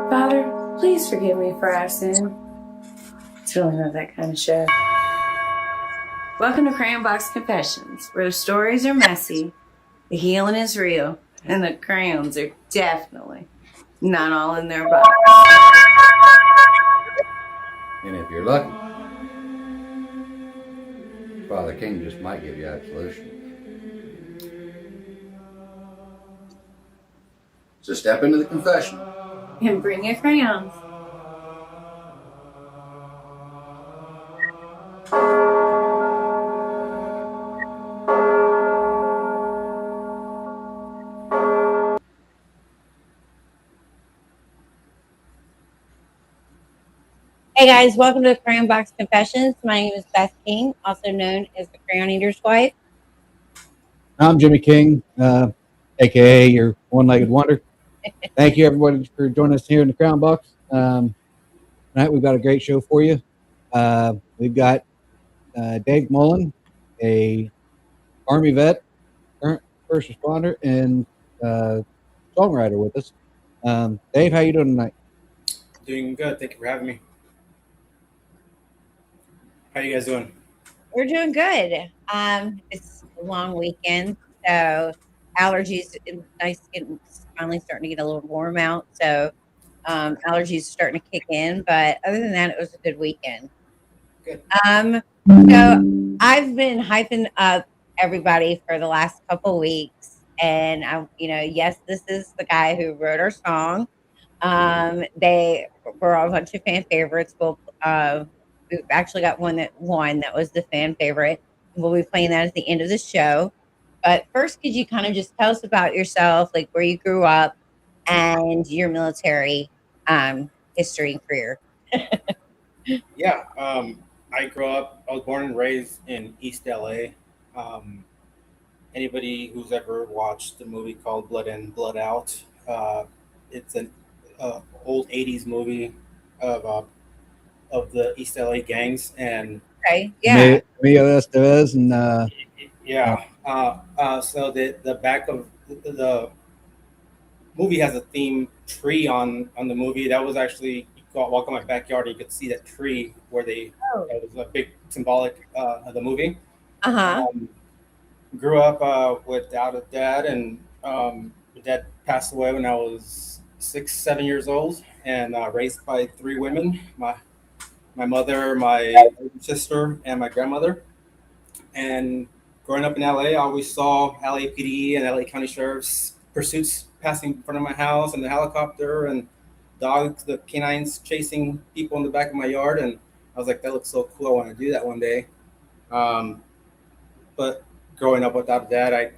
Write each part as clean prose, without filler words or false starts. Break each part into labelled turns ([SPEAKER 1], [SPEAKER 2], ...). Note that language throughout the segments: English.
[SPEAKER 1] Father, please forgive me for our sin. It's really not that kind of show. Welcome to Crayon Box Confessions, where the stories are messy, the healing is real, and the crayons are definitely not all in their box.
[SPEAKER 2] And if you're lucky, Father King just might give you absolution. So step into the confession.
[SPEAKER 1] And bring your crayons.
[SPEAKER 3] Hey guys, welcome to Crayon Box Confessions. My name is Beth King, also known as the Crayon Eater's Wife.
[SPEAKER 4] I'm Jimmy King, aka your one-legged wonder. Thank you everybody for joining us here in the Crayon Box. Tonight we've got a great show for you. We've got Dave Maulen, a Army vet, current first responder, and songwriter with us. Dave, how you doing tonight?
[SPEAKER 5] Doing good. Thank you for having me. How you guys doing?
[SPEAKER 3] We're doing good. It's a long weekend, so allergies. It's nice getting finally starting to get a little warm out, so allergies are starting to kick in. But other than that, it was a good weekend.
[SPEAKER 5] Good.
[SPEAKER 3] So I've been hyping up everybody for the last couple weeks, and yes, this is the guy who wrote our song. They were all a bunch of fan favorites. We've actually got one that won. That was the fan favorite. We'll be playing that at the end of the show. But first, could you kind of just tell us about yourself, like where you grew up and your military history and career?
[SPEAKER 5] Yeah. I was born and raised in East LA. Anybody who's ever watched the movie called Blood In, Blood Out, it's an old 80s movie of the East LA gangs. And
[SPEAKER 3] Okay, yeah.
[SPEAKER 4] Emilio Estevez and
[SPEAKER 5] so the back of the movie has a theme tree on the movie. That was actually, you go walk in my backyard and you could see that tree where that was a big symbolic of the movie. Grew up without a dad, and my dad passed away when I was 7 years old, and raised by three women. My mother, my sister, and my grandmother. And growing up in LA, I always saw LAPD and LA County Sheriff's pursuits passing in front of my house, and the helicopter and dogs, the canines chasing people in the back of my yard. And I was like, that looks so cool. I want to do that one day. But growing up without a dad, I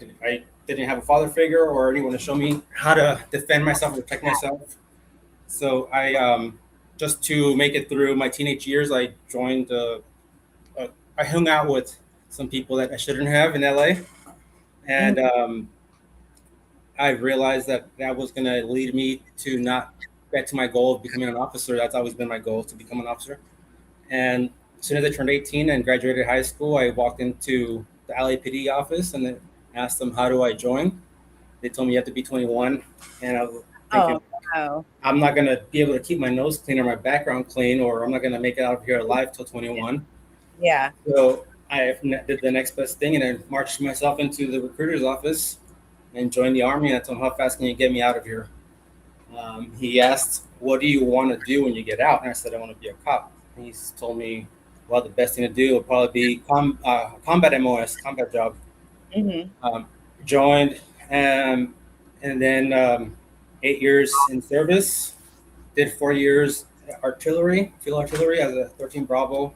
[SPEAKER 5] didn't have a father figure or anyone to show me how to defend myself and protect myself. So I just to make it through my teenage years, I joined. I hung out with some people that I shouldn't have in LA, and I realized that was going to lead me to not get to my goal of becoming an officer. That's always been my goal, to become an officer. And as soon as I turned 18 and graduated high school, I walked into the LAPD office and then asked them, how do I join? They told me you have to be 21, and I was thinking, I'm not going to be able to keep my nose clean or my background clean, or I'm not going to make it out of here alive till 21.
[SPEAKER 3] Yeah.
[SPEAKER 5] So I did the next best thing, and I marched myself into the recruiter's office and joined the Army. And I told him, how fast can you get me out of here? He asked, what do you want to do when you get out? And I said, I want to be a cop. And he told me, well, the best thing to do will probably be combat MOS, combat job. Joined, and then 8 years in service, did 4 years field artillery as a 13 Bravo,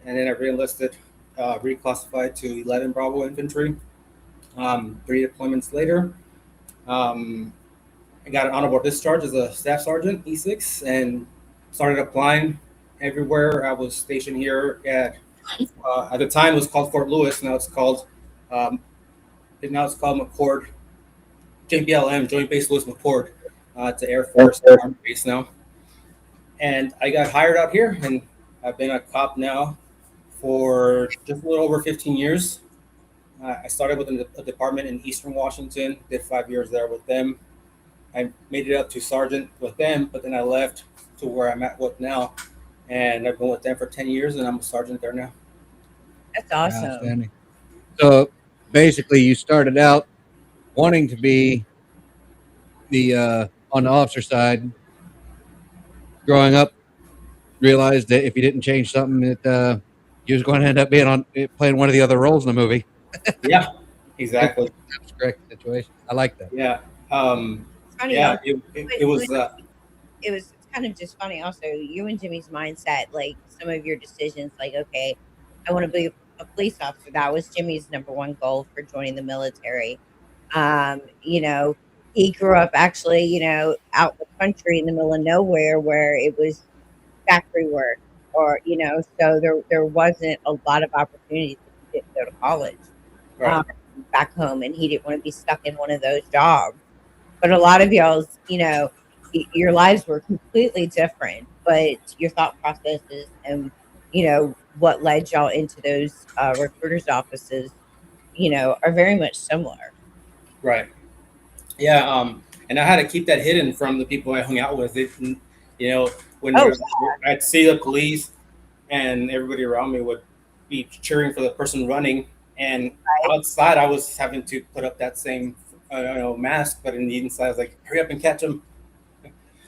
[SPEAKER 5] and then I re-enlisted, reclassified to 11 Bravo infantry. 3 deployments later, I got an honorable discharge as a staff sergeant, E6, and started applying everywhere. I was stationed here at the time it was called Fort Lewis. Now it's called McCord, JBLM, Joint Base Lewis McCord. It's an Air Force Army base now. And I got hired out here, and I've been a cop now for just a little over 15 years. I started with a department in Eastern Washington. Did 5 years there with them. I made it up to sergeant with them, but then I left to where I'm at with now, and I've been with them for 10 years, and I'm a sergeant there now.
[SPEAKER 3] That's awesome.
[SPEAKER 4] Outstanding. So basically, you started out wanting to be the on the officer side. Growing up, realized that if you didn't change something, that you was going to end up being on playing one of the other roles in the movie.
[SPEAKER 5] Yeah, exactly.
[SPEAKER 4] That's correct situation. I like that.
[SPEAKER 5] Yeah.
[SPEAKER 3] It's funny.
[SPEAKER 5] Yeah,
[SPEAKER 3] Also,
[SPEAKER 5] it was.
[SPEAKER 3] it was kind of just funny. Also, you and Jimmy's mindset, like some of your decisions, like okay, I want to be a police officer. That was Jimmy's number one goal for joining the military. You know, he grew up actually, out in the country in the middle of nowhere where it was factory work or, so there wasn't a lot of opportunities if you didn't go to college
[SPEAKER 5] Right.
[SPEAKER 3] um, back home and he didn't want to be stuck in one of those jobs. But a lot of y'all's, your lives were completely different, but your thought processes and, what led y'all into those recruiters' offices, are very much similar.
[SPEAKER 5] Right. Yeah. And I had to keep that hidden from the people I hung out with. When
[SPEAKER 3] Oh,
[SPEAKER 5] I'd see the police and everybody around me would be cheering for the person running, and outside I was having to put up that same, mask, but in the inside I was like, "Hurry up and catch them!"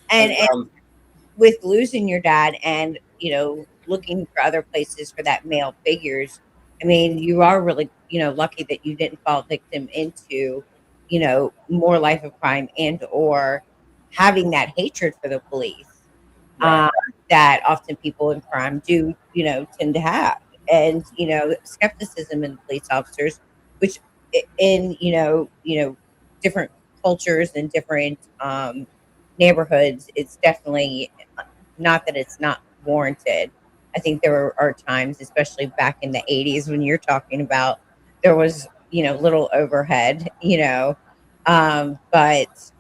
[SPEAKER 3] and
[SPEAKER 5] Um,
[SPEAKER 3] with losing your dad and looking for other places for that male figures, I mean, you are really lucky that you didn't fall victim into more life of crime and or having that hatred for the police
[SPEAKER 5] right.
[SPEAKER 3] um, that often people in crime do tend to have, and skepticism in police officers, which in different cultures and different neighborhoods, it's definitely not that it's not warranted. I think there are times, especially back in the 80s, when you're talking about there was, little overhead, but,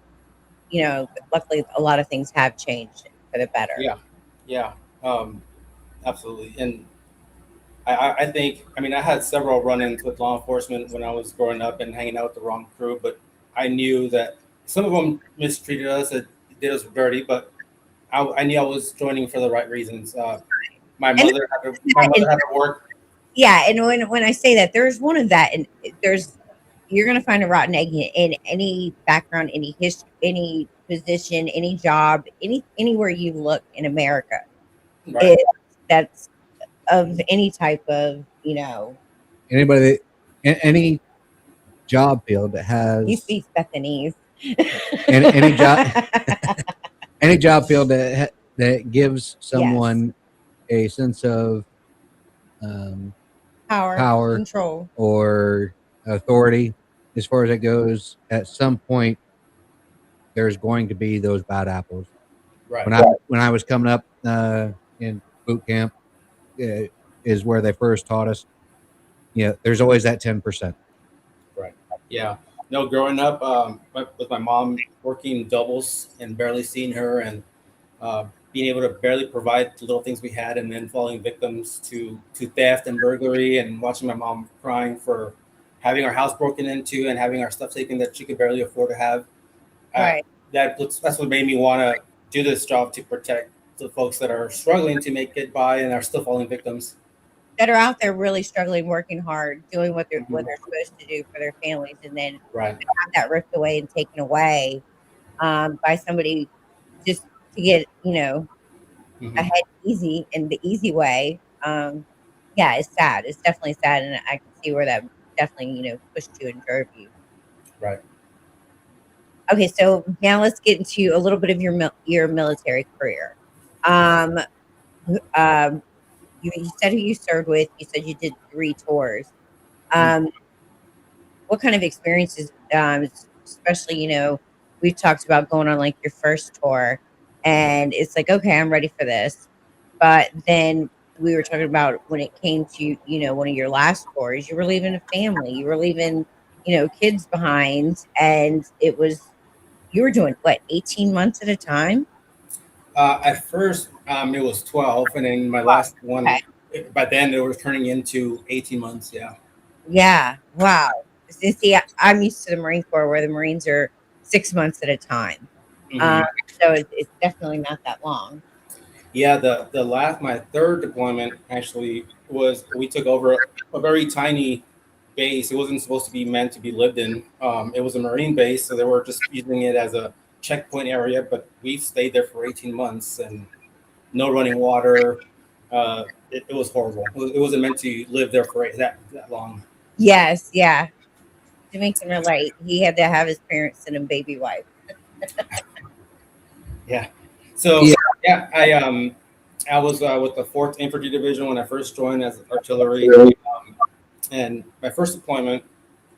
[SPEAKER 3] luckily a lot of things have changed for the better.
[SPEAKER 5] Yeah. Yeah. Um, Absolutely. And I think, I mean, I had several run-ins with law enforcement when I was growing up and hanging out with the wrong crew, but I knew that some of them mistreated us, and did us dirty, but I knew I was joining for the right reasons. My
[SPEAKER 3] And
[SPEAKER 5] mother had to work.
[SPEAKER 3] yeah, and when I say that, there's one of that, and there's you're gonna find a rotten egg in any background, any history, any position, any job, anywhere you look in America.
[SPEAKER 5] Right.
[SPEAKER 3] It that's of any type of
[SPEAKER 4] Anybody, any job field that
[SPEAKER 3] you
[SPEAKER 4] has
[SPEAKER 3] speak Bethany's.
[SPEAKER 4] any job, any job field that gives
[SPEAKER 3] Yes.
[SPEAKER 4] someone a sense of power
[SPEAKER 3] Control.
[SPEAKER 4] or authority, as far as it goes, at some point there's going to be those bad apples.
[SPEAKER 5] Right.
[SPEAKER 4] When I was coming up in boot camp, is where they first taught us. There's always that 10%.
[SPEAKER 5] Right. Yeah. No, growing up with my mom working doubles and barely seeing her, and being able to barely provide the little things we had, and then falling victims to theft and burglary, and watching my mom crying for having our house broken into and having our stuff taken that she could barely afford to have.
[SPEAKER 3] Right.
[SPEAKER 5] That's what made me want to do this job, to protect the folks that are struggling to make it by and are still falling victims.
[SPEAKER 3] That are out there really struggling, working hard, doing what they're supposed to do for their families, and then
[SPEAKER 5] Right.
[SPEAKER 3] have that ripped away and taken away by somebody just to get
[SPEAKER 5] Mhm.
[SPEAKER 3] ahead easy in the easy way. Yeah, it's sad. It's definitely sad, and I can see where that definitely pushed you and drove you.
[SPEAKER 5] Right.
[SPEAKER 3] Okay, so now let's get into a little bit of your military career. Um, you said who you served with. You said you did 3 tours. What kind of experiences, especially, we've talked about going on like your first tour and it's like, okay, I'm ready for this. But then we were talking about when it came to, one of your last tours, you were leaving a family, you were leaving, kids behind. And you were doing what, 18 months at a time?
[SPEAKER 5] At first, it was 12, and then my last one,
[SPEAKER 3] Okay.
[SPEAKER 5] by then it was turning into 18 months. Yeah.
[SPEAKER 3] Yeah. Wow. See, I'm used to the Marine Corps where the Marines are 6 months at a time.
[SPEAKER 5] Mhm.
[SPEAKER 3] So it's definitely not that long.
[SPEAKER 5] Yeah, the last my third deployment actually was we took over a very tiny base. It wasn't supposed to be meant to be lived in. It was a Marine base, so they were just using it as a checkpoint area. But we stayed there for 18 months and no running water. It was horrible. It wasn't meant to live there for that long.
[SPEAKER 3] Yes. Yeah. Jimmy can relate. He had to have his parents send him baby wife.
[SPEAKER 5] Yeah. So
[SPEAKER 4] Yeah.
[SPEAKER 5] yeah, I was with the Fourth Infantry Division when I first joined as artillery, and my first deployment,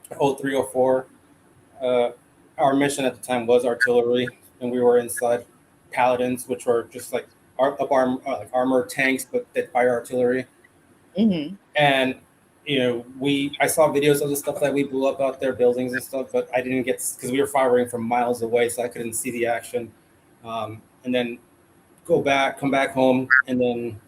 [SPEAKER 5] 0304. Uh, our mission at the time was artillery, and we were inside paladins, which were just like like armored tanks, but that fire artillery.
[SPEAKER 3] Hmm.
[SPEAKER 5] And I saw videos of the stuff that we blew up out there, buildings and stuff, but I didn't get because we were firing from miles away, so I couldn't see the action. And then come back home, and then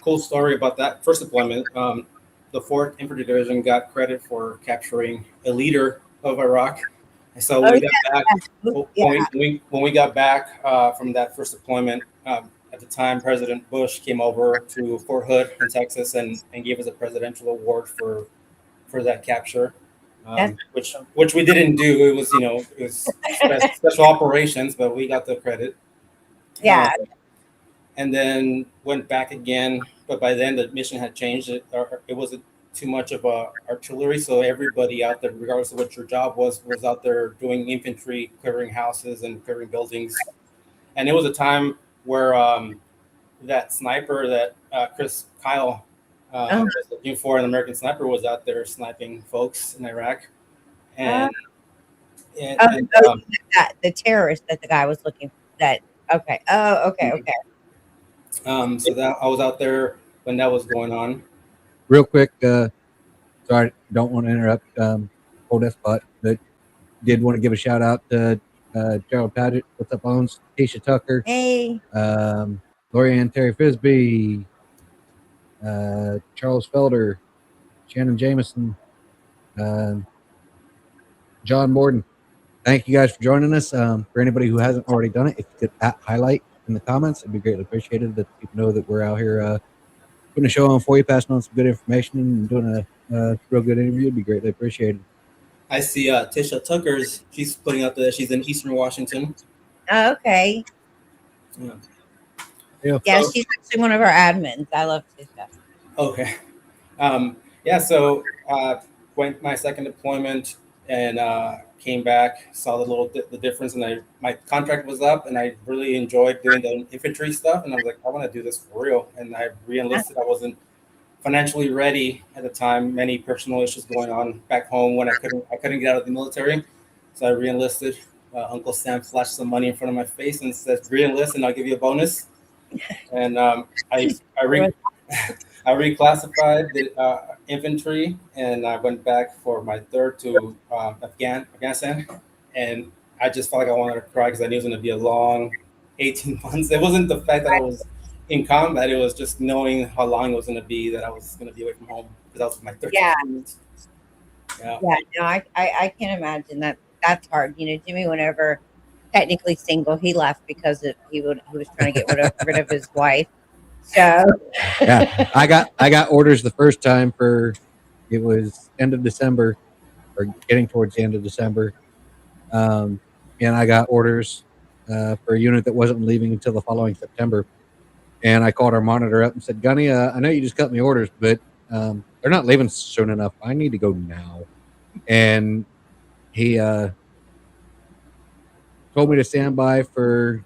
[SPEAKER 5] cool story about that first deployment. The Fourth Infantry Division got credit for capturing a leader of Iraq. And so when
[SPEAKER 3] Oh
[SPEAKER 5] we got back,
[SPEAKER 3] yeah.
[SPEAKER 5] when we got back from that first deployment, at the time President Bush came over to Fort Hood in Texas and gave us a presidential award for that capture,
[SPEAKER 3] That's
[SPEAKER 5] which we didn't do. It was it was special operations, but we got the credit. Uh,
[SPEAKER 3] yeah.
[SPEAKER 5] and then went back again. But by then the mission had changed. It wasn't too much of a artillery, so everybody out there, regardless of what your job was out there doing infantry, clearing houses and clearing buildings. And it was a time where that sniper that Chris Kyle
[SPEAKER 3] Oh,
[SPEAKER 5] was looking for, an American sniper, was out there sniping folks in Iraq.
[SPEAKER 3] uh,
[SPEAKER 5] And and,
[SPEAKER 3] oh,
[SPEAKER 5] and
[SPEAKER 3] oh,
[SPEAKER 5] um,
[SPEAKER 3] the terrorist that the guy was looking for. That okay. Oh, okay, okay.
[SPEAKER 5] so that I was out there when that was going on.
[SPEAKER 4] Real quick, sorry, don't want to interrupt. Hold that spot, but did want to give a shout out to Gerald Paget. What's up, Bones? Keisha Tucker,
[SPEAKER 3] Hey.
[SPEAKER 4] Lori Ann Terry Fisbee, Charles Felder, Shannon Jameson, John Morden. Thank you guys for joining us. For anybody who hasn't already done it, if you could highlight in the comments, it'd be greatly appreciated that people know that we're out here putting a show on for you, passing on some good information, and doing a real good interview. It'd be greatly appreciated.
[SPEAKER 5] I see Tisha Tucker's. She's putting out that she's in Eastern Washington.
[SPEAKER 3] Oh, okay.
[SPEAKER 5] Yeah.
[SPEAKER 3] Yeah,
[SPEAKER 5] So,
[SPEAKER 3] she's actually one of our admins. I love Tisha.
[SPEAKER 5] okay. Yeah. So went my second deployment and came back. Saw the difference, and my contract was up, and I really enjoyed doing the infantry stuff. And I was like, I want to do this for real. And I re-enlisted. I wasn't financially ready at the time. Many personal issues going on back home when I couldn't get out of the military. So I re-enlisted. Uncle Sam flashed some money in front of my face and said, "Re-enlist, and I'll give you a bonus." And I reclassified the infantry, and I went back for my third to Afghanistan, and I just felt like I wanted to cry because I knew it was going to be a long 18 months. It wasn't the fact that I was in combat; it was just knowing how long it was going to be that I was going to be away from home because that was my third.
[SPEAKER 3] Yeah.
[SPEAKER 5] Yeah.
[SPEAKER 3] Yeah, no, I can't imagine that. That's hard. Jimmy, whenever technically single, he left because he was trying to get rid of his wife. So
[SPEAKER 4] Yeah, I got orders the first time for it was end of December or getting towards the end of December, and I got orders for a unit that wasn't leaving until the following September. And I called our monitor up and said, "Gunny, I know you just cut me orders, but they're not leaving soon enough. I need to go now." And he told me to stand by for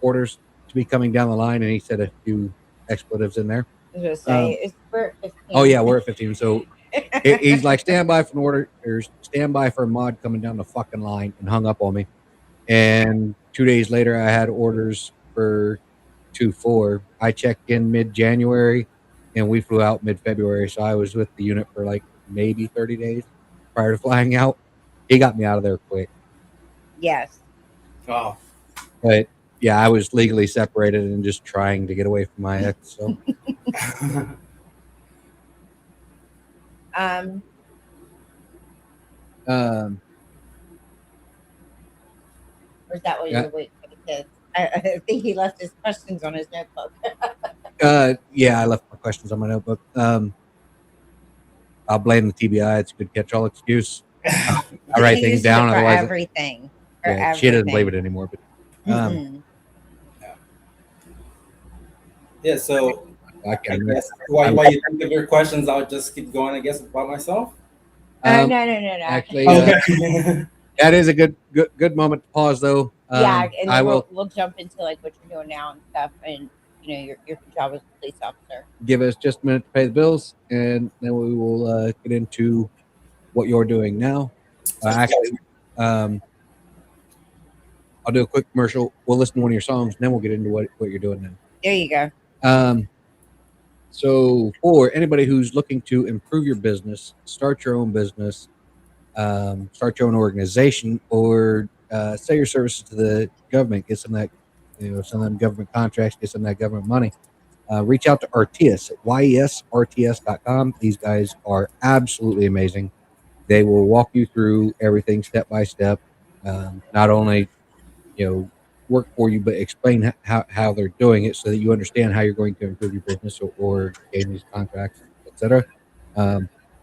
[SPEAKER 4] orders to be coming down the line, and he said a few expletives in there.
[SPEAKER 3] I was gonna say we're at 15.
[SPEAKER 4] Oh yeah, we're at 15. So he's like, stand by for an order or stand by for a mod coming down the fucking line, and hung up on me. And 2 days later, I had orders for 2-4. I checked in mid-January, and we flew out mid-February. So I was with the unit for like maybe 30 days prior to flying out. He got me out of there quick.
[SPEAKER 3] Yes.
[SPEAKER 5] Wow.
[SPEAKER 4] But yeah, I was legally separated and just trying to get away from my ex. So
[SPEAKER 3] Or is that what
[SPEAKER 4] Yeah.
[SPEAKER 3] you're waiting for the kids? I think he left his questions on his notebook.
[SPEAKER 4] Yeah, I left my questions on my notebook. I'll blame the TBI. It's a good catch-all excuse. I write
[SPEAKER 3] He
[SPEAKER 4] things
[SPEAKER 3] uses it
[SPEAKER 4] down.
[SPEAKER 3] for
[SPEAKER 4] Otherwise,
[SPEAKER 3] everything.
[SPEAKER 4] yeah, she doesn't believe it anymore. But
[SPEAKER 3] Mhm.
[SPEAKER 5] Yeah, so
[SPEAKER 4] I
[SPEAKER 5] I
[SPEAKER 4] can't.
[SPEAKER 5] guess while you think of your questions, I'll just keep going, I guess, about myself.
[SPEAKER 3] No.
[SPEAKER 4] Actually,
[SPEAKER 5] Okay.
[SPEAKER 4] that is a good moment to pause, though.
[SPEAKER 3] Yeah, and
[SPEAKER 4] I
[SPEAKER 3] then
[SPEAKER 4] will
[SPEAKER 3] we'll jump into like what you're doing now and stuff, and your job as a police officer.
[SPEAKER 4] give us just a minute to pay the bills, and then we will get into what you're doing now. Actually, I'll do a quick commercial. We'll listen to one of your songs, and then we'll get into what you're doing now.
[SPEAKER 3] There you go.
[SPEAKER 4] So for anybody who's looking to improve your business, start your own business, start your own organization, or sell your services to the government, get some of that, some of them government contracts, get some of that government money, reach out to RTS at YESRTS.com. These guys are absolutely amazing. They will walk you through everything step by step. Not only, work for you, but explain how they're doing it so that you understand how you're going to improve your business or gain these contracts, etc.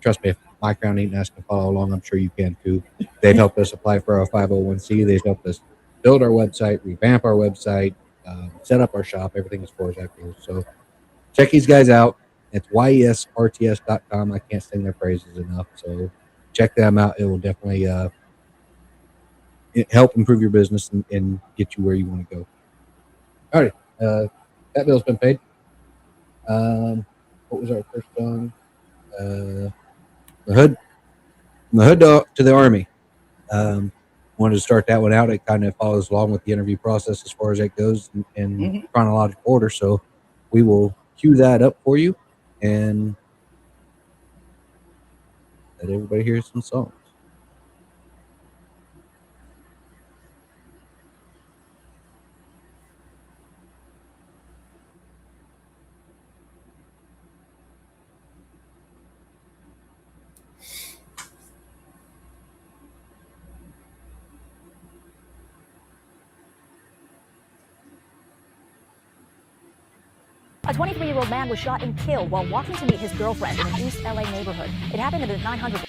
[SPEAKER 4] Trust me, if my crown ain't asking to follow along, I'm sure you can too. They've helped us apply for our 501c. They've helped us build our website, revamp our website, set up our shop. Everything is for us afterwards. So check these guys out. It's YESRTS.com. I can't sing their praises enough. So check them out. It will definitely help improve your business and get you where you want to go. All right. That bill's been paid. What was our first song? The Hood. From the Hood to the Army. Wanted to start that one out. It kind of follows along with the interview process as far as it goes in chronological order. So we will cue that up for you and let everybody hear some songs.
[SPEAKER 6] A 23-year-old man was shot and killed while walking to meet his girlfriend in an East LA neighborhood. It happened in the 900.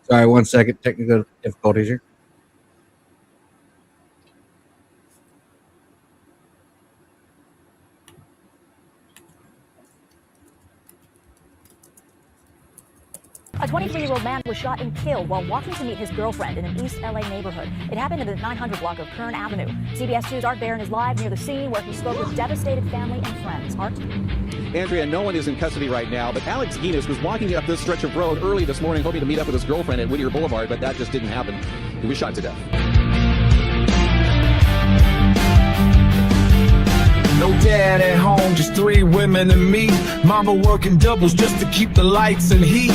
[SPEAKER 4] Sorry, 1 second. Technical difficulties here.
[SPEAKER 6] A 23-year-old man was shot and killed while walking to meet his girlfriend in an East LA neighborhood. It happened in the 900 block of Kern Avenue. CBS 2's Art Barron is live near the scene where he spoke with devastated family and friends. Art?
[SPEAKER 7] Andrea, no one is in custody right now, but Alex Guinness was walking up this stretch of road early this morning hoping to meet up with his girlfriend at Whittier Boulevard, but that just didn't happen. He was shot to death.
[SPEAKER 8] No dad at home, just 3 women and me. Mama working doubles just to keep the lights and heat.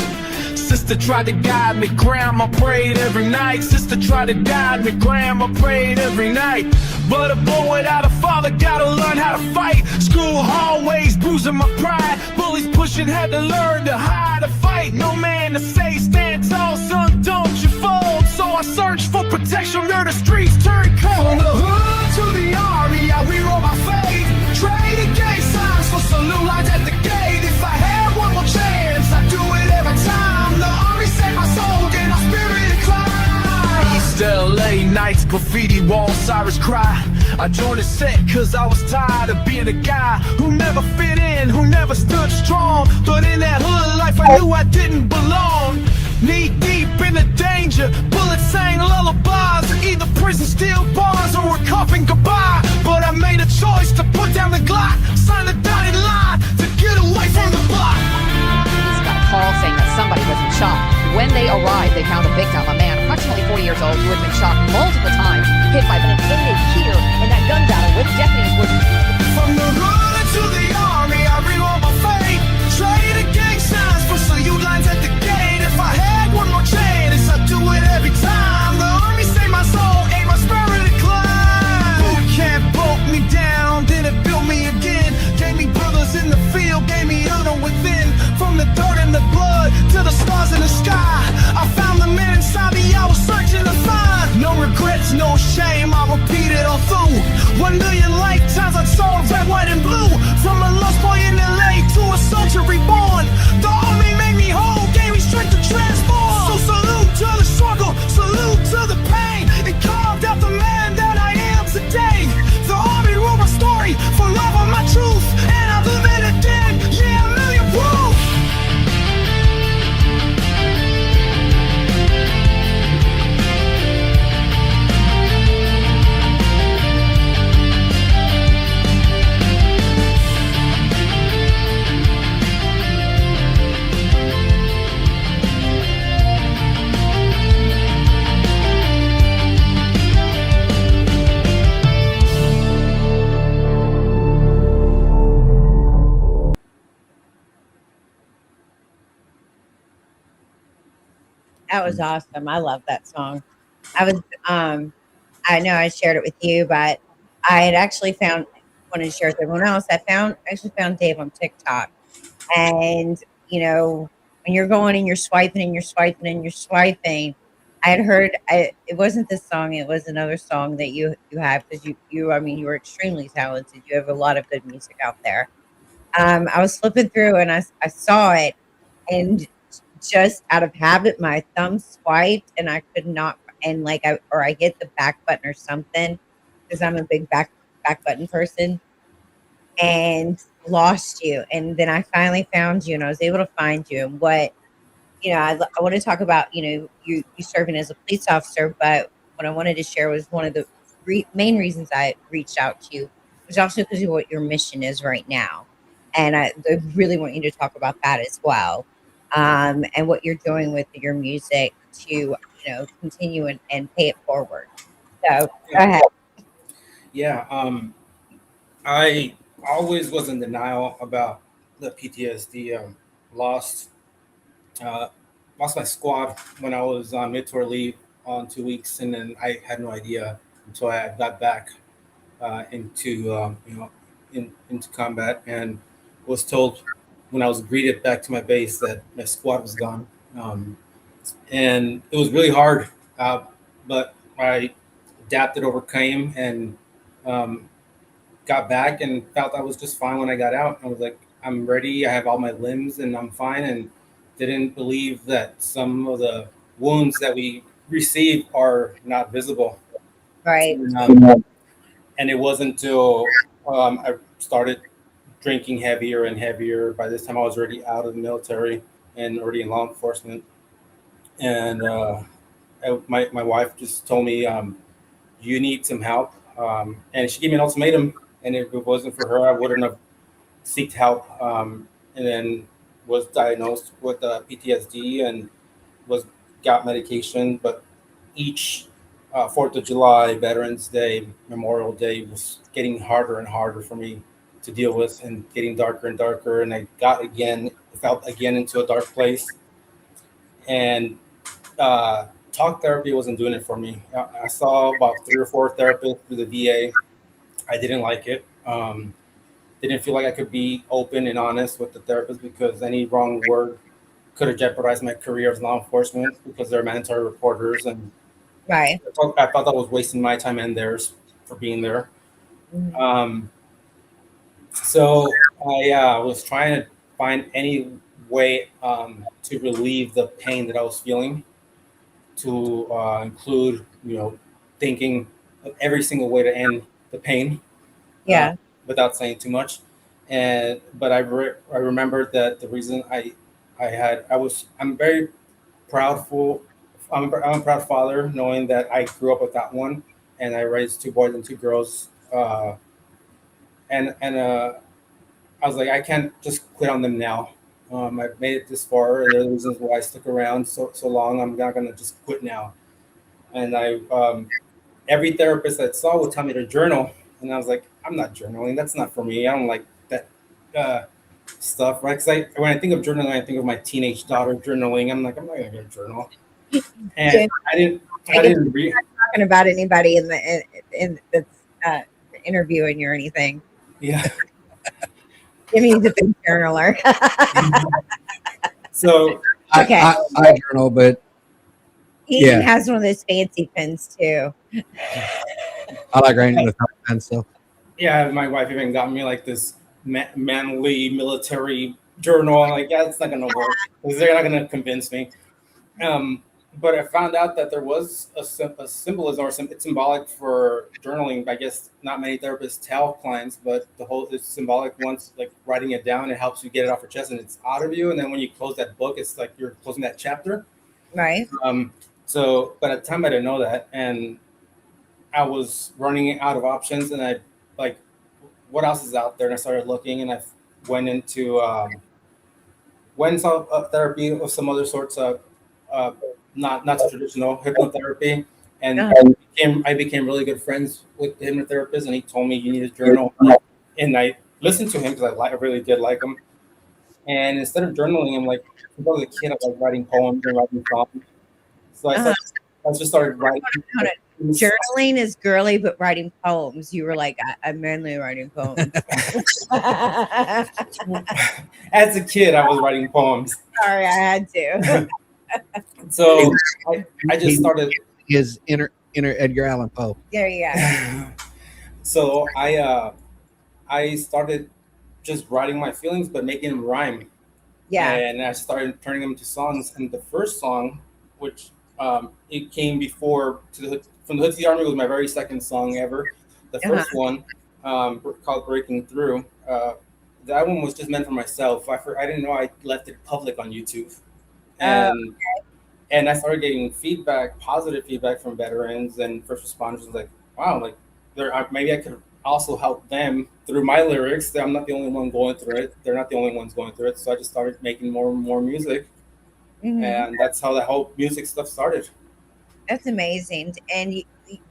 [SPEAKER 8] Sister tried to guide me, grandma prayed every night. Sister tried to guide me, grandma prayed every night. But a boy without a father gotta learn how to fight. School hallways bruising my pride. Bullies pushing, had to learn to hide, to fight. No man to say stand tall, son, don't you fold. So I search for protection where the streets turn cold. From the hood to the army, I rewrote my fate. Traded gang signs for salute lines at the gate. If I had one more chance, I'd do it every time. The army saved my soul, then my spirit climbed. East LA nights, graffiti walls, sirens cry. I joined a set cause I was tired of being a guy who never fit in, who never stood strong. But in that hood life I knew I didn't belong. Knee deep in the danger, bullets sang lullabies. Either prison steel bars or we're coughing goodbye. But I made a choice to put down the Glock, sign the dotted line to get away from the block.
[SPEAKER 9] Police got a call saying that somebody was in shock. When they arrived, they found a victim, a man approximately 40 years old who had been shot multiple times, hit by an inmate here in that gun battle with deputies were...
[SPEAKER 8] From the hood to the army, I rewrote my fate. Traded gang signs for salute lines at the gate. If I had one more chance, I'd do it every time. The army saved my soul, ain't my spirit to climb. Boot camp broke me down.
[SPEAKER 3] That was awesome. I love that song. I was I know I shared it with you, but I had actually found wanted to share it with everyone else. Actually found Dave on TikTok. And when you're going and you're swiping and you're swiping and you're swiping, I had heard it wasn't this song, it was another song that you have because I mean you were extremely talented. You have a lot of good music out there. I was flipping through and I saw it, and just out of habit, my thumb swiped and I could not, and I hit the back button or something because I'm a big back button person, and lost you. And then I finally found you, and I was able to find you. And I want to talk about, you serving as a police officer, but what I wanted to share was one of the main reasons I reached out to you was also because of what your mission is right now. And I really want you to talk about that as well. And what you're doing with your music to, continue and pay it forward. So go ahead.
[SPEAKER 5] Yeah. I always was in denial about the PTSD. Lost lost my squad when I was on mid-tour leave on 2 weeks, and then I had no idea until I got back into combat, and was told when I was greeted back to my base that my squad was gone, and it was really hard, but I adapted, overcame, and got back and felt I was just fine when I got out. I was like, I'm ready. I have all my limbs and I'm fine. And didn't believe that some of the wounds that we receive are not visible.
[SPEAKER 3] Right.
[SPEAKER 5] And it wasn't until I started drinking heavier and heavier. By this time, I was already out of the military and already in law enforcement. And my wife just told me, you need some help. And she gave me an ultimatum. And if it wasn't for her, I wouldn't have sought help. And then was diagnosed with PTSD and got medication. But each 4th of July, Veterans Day, Memorial Day was getting harder and harder for me to deal with, and getting darker and darker. And I felt again into a dark place. And talk therapy wasn't doing it for me. I saw about 3 or 4 therapists through the VA. I didn't like it. Didn't feel like I could be open and honest with the therapist, because any wrong word could have jeopardized my career as law enforcement, because they're mandatory reporters. And
[SPEAKER 3] Right.
[SPEAKER 5] I thought that was wasting my time and theirs for being there.
[SPEAKER 3] Mm-hmm.
[SPEAKER 5] So I was trying to find any way to relieve the pain that I was feeling, to include, thinking of every single way to end the pain.
[SPEAKER 3] Yeah.
[SPEAKER 5] Without saying too much. But I remembered that the reason I'm very proudful. I'm a proud father, knowing that I grew up without one, and I raised 2 boys and 2 girls. And I was like, I can't just quit on them now. I've made it this far, and there are the reasons why I stuck around so long. I'm not gonna just quit now. And every therapist I saw would tell me to journal, and I was like, I'm not journaling. That's not for me. I don't like that stuff, right? Because when I think of journaling, I think of my teenage daughter journaling. I'm like, I'm not gonna go journal. And I didn't read.
[SPEAKER 3] Not talking about anybody in that's interviewing you or anything.
[SPEAKER 5] Yeah.
[SPEAKER 3] Jimmy's a big journaler.
[SPEAKER 5] So
[SPEAKER 3] Okay.
[SPEAKER 4] I journal, but
[SPEAKER 3] He
[SPEAKER 4] yeah.
[SPEAKER 3] has one of those fancy pens too.
[SPEAKER 4] I like writing with pen stuff.
[SPEAKER 5] yeah, my wife even got me like this manly military journal. I'm like, yeah, it's not gonna work, because they're not gonna convince me. But I found out that there was a symbolism, or it's symbolic for journaling. I guess not many therapists tell clients, but it's symbolic. Once, like, writing it down, it helps you get it off your chest, and it's out of you. And then when you close that book, it's like you're closing that chapter.
[SPEAKER 3] Right.
[SPEAKER 5] So, but at the time I didn't know that, and I was running out of options, and I like, what else is out there? And I started looking, and I went into therapy of some other sorts of not traditional hypnotherapy, and I became really good friends with the hypnotherapist, and he told me you need a journal, and I listened to him because I really did like him. And instead of journaling, I'm like, when I was a kid, I was like writing poems and writing songs. So I just started writing.
[SPEAKER 3] Hold on. Journaling is girly, but writing poems, you were like, I'm mainly writing poems.
[SPEAKER 5] As a kid, I was writing poems.
[SPEAKER 3] Sorry, I had to.
[SPEAKER 5] So I just started
[SPEAKER 4] his inner Edgar Allan Poe.
[SPEAKER 3] There you go.
[SPEAKER 5] So I started just writing my feelings, but making them rhyme.
[SPEAKER 3] Yeah.
[SPEAKER 5] And I started turning them into songs. And the first song, which it came before from the Hood to the Army, was my very second song ever. The first one, called "Breaking Through," that one was just meant for myself. I didn't know I left it public on YouTube, and I started getting feedback, positive feedback from veterans and first responders. I was like, wow, like maybe I could also help them through my lyrics. I'm not the only one going through it. They're not the only ones going through it. So I just started making more and more music. And that's how the whole music stuff started.
[SPEAKER 3] That's amazing. And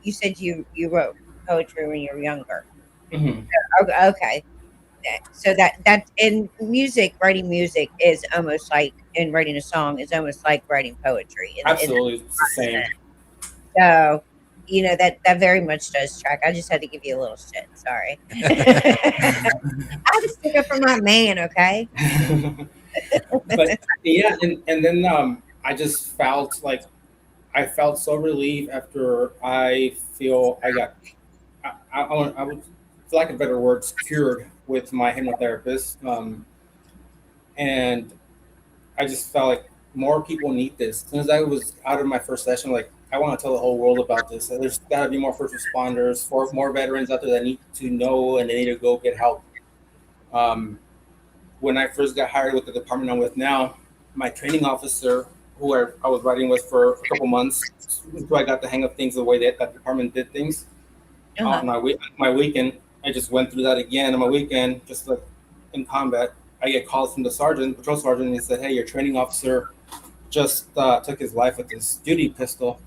[SPEAKER 3] you said you wrote poetry when you were younger.
[SPEAKER 5] Mm-hmm.
[SPEAKER 3] Okay. So that in music, writing music is almost like, and writing a song is almost like writing poetry.
[SPEAKER 5] Absolutely, it's the same.
[SPEAKER 3] So, that very much does track. I just had to give you a little shit. Sorry. I had to stick up for my man, okay?
[SPEAKER 5] But yeah, and then I just felt like I felt so relieved after I got I would, for lack of better words, cured with my hypnotherapist, and I just felt like more people need this. As soon as I was out of my first session, like I want to tell the whole world about this. There's got to be more first responders, more veterans out there that need to know and they need to go get help. When I first got hired with the department I'm with now, my training officer, who I was writing with for a couple months, until I got the hang of things the way that department did things. On my weekend, I just went through that again. On my weekend, just like in combat, I get calls from the patrol sergeant, and he said, "Hey, your training officer just took his life with this duty pistol,"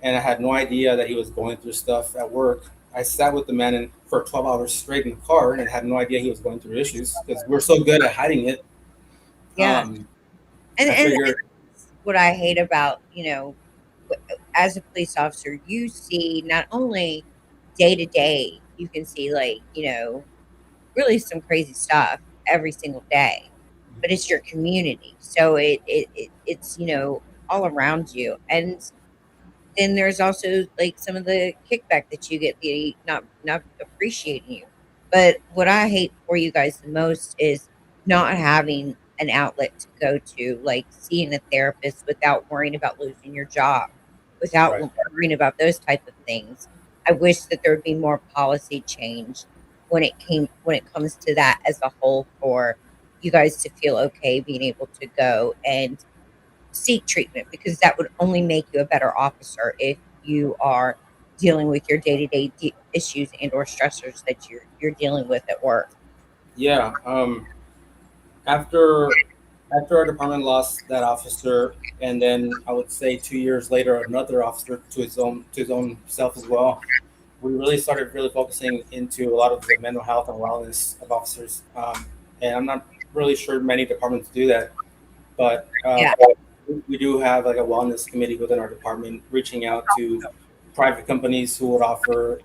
[SPEAKER 5] and I had no idea that he was going through stuff at work. I sat with the man for 12 hours straight in the car, and had no idea he was going through issues because we're so good at hiding it.
[SPEAKER 3] Yeah, and what I hate about, as a police officer, you see not only day to day, you can see really some crazy stuff every single day, but it's your community. So it's all around you. And then there's also like some of the kickback that you get, the not appreciating you. But what I hate for you guys the most is not having an outlet to go to, like seeing a therapist without worrying about losing your job, without worrying about those type of things. I wish that there would be more policy change when it comes to that as a whole, for you guys to feel okay being able to go and seek treatment, because that would only make you a better officer if you are dealing with your day-to-day issues and or stressors that you're dealing with at work.
[SPEAKER 5] Yeah. After our department lost that officer, and then I would say 2 years later, another officer to his own self as well, we really started focusing into a lot of the mental health and wellness of officers. And I'm not really sure many departments do that, but we do have like a wellness committee within our department, reaching out to private companies who would offer,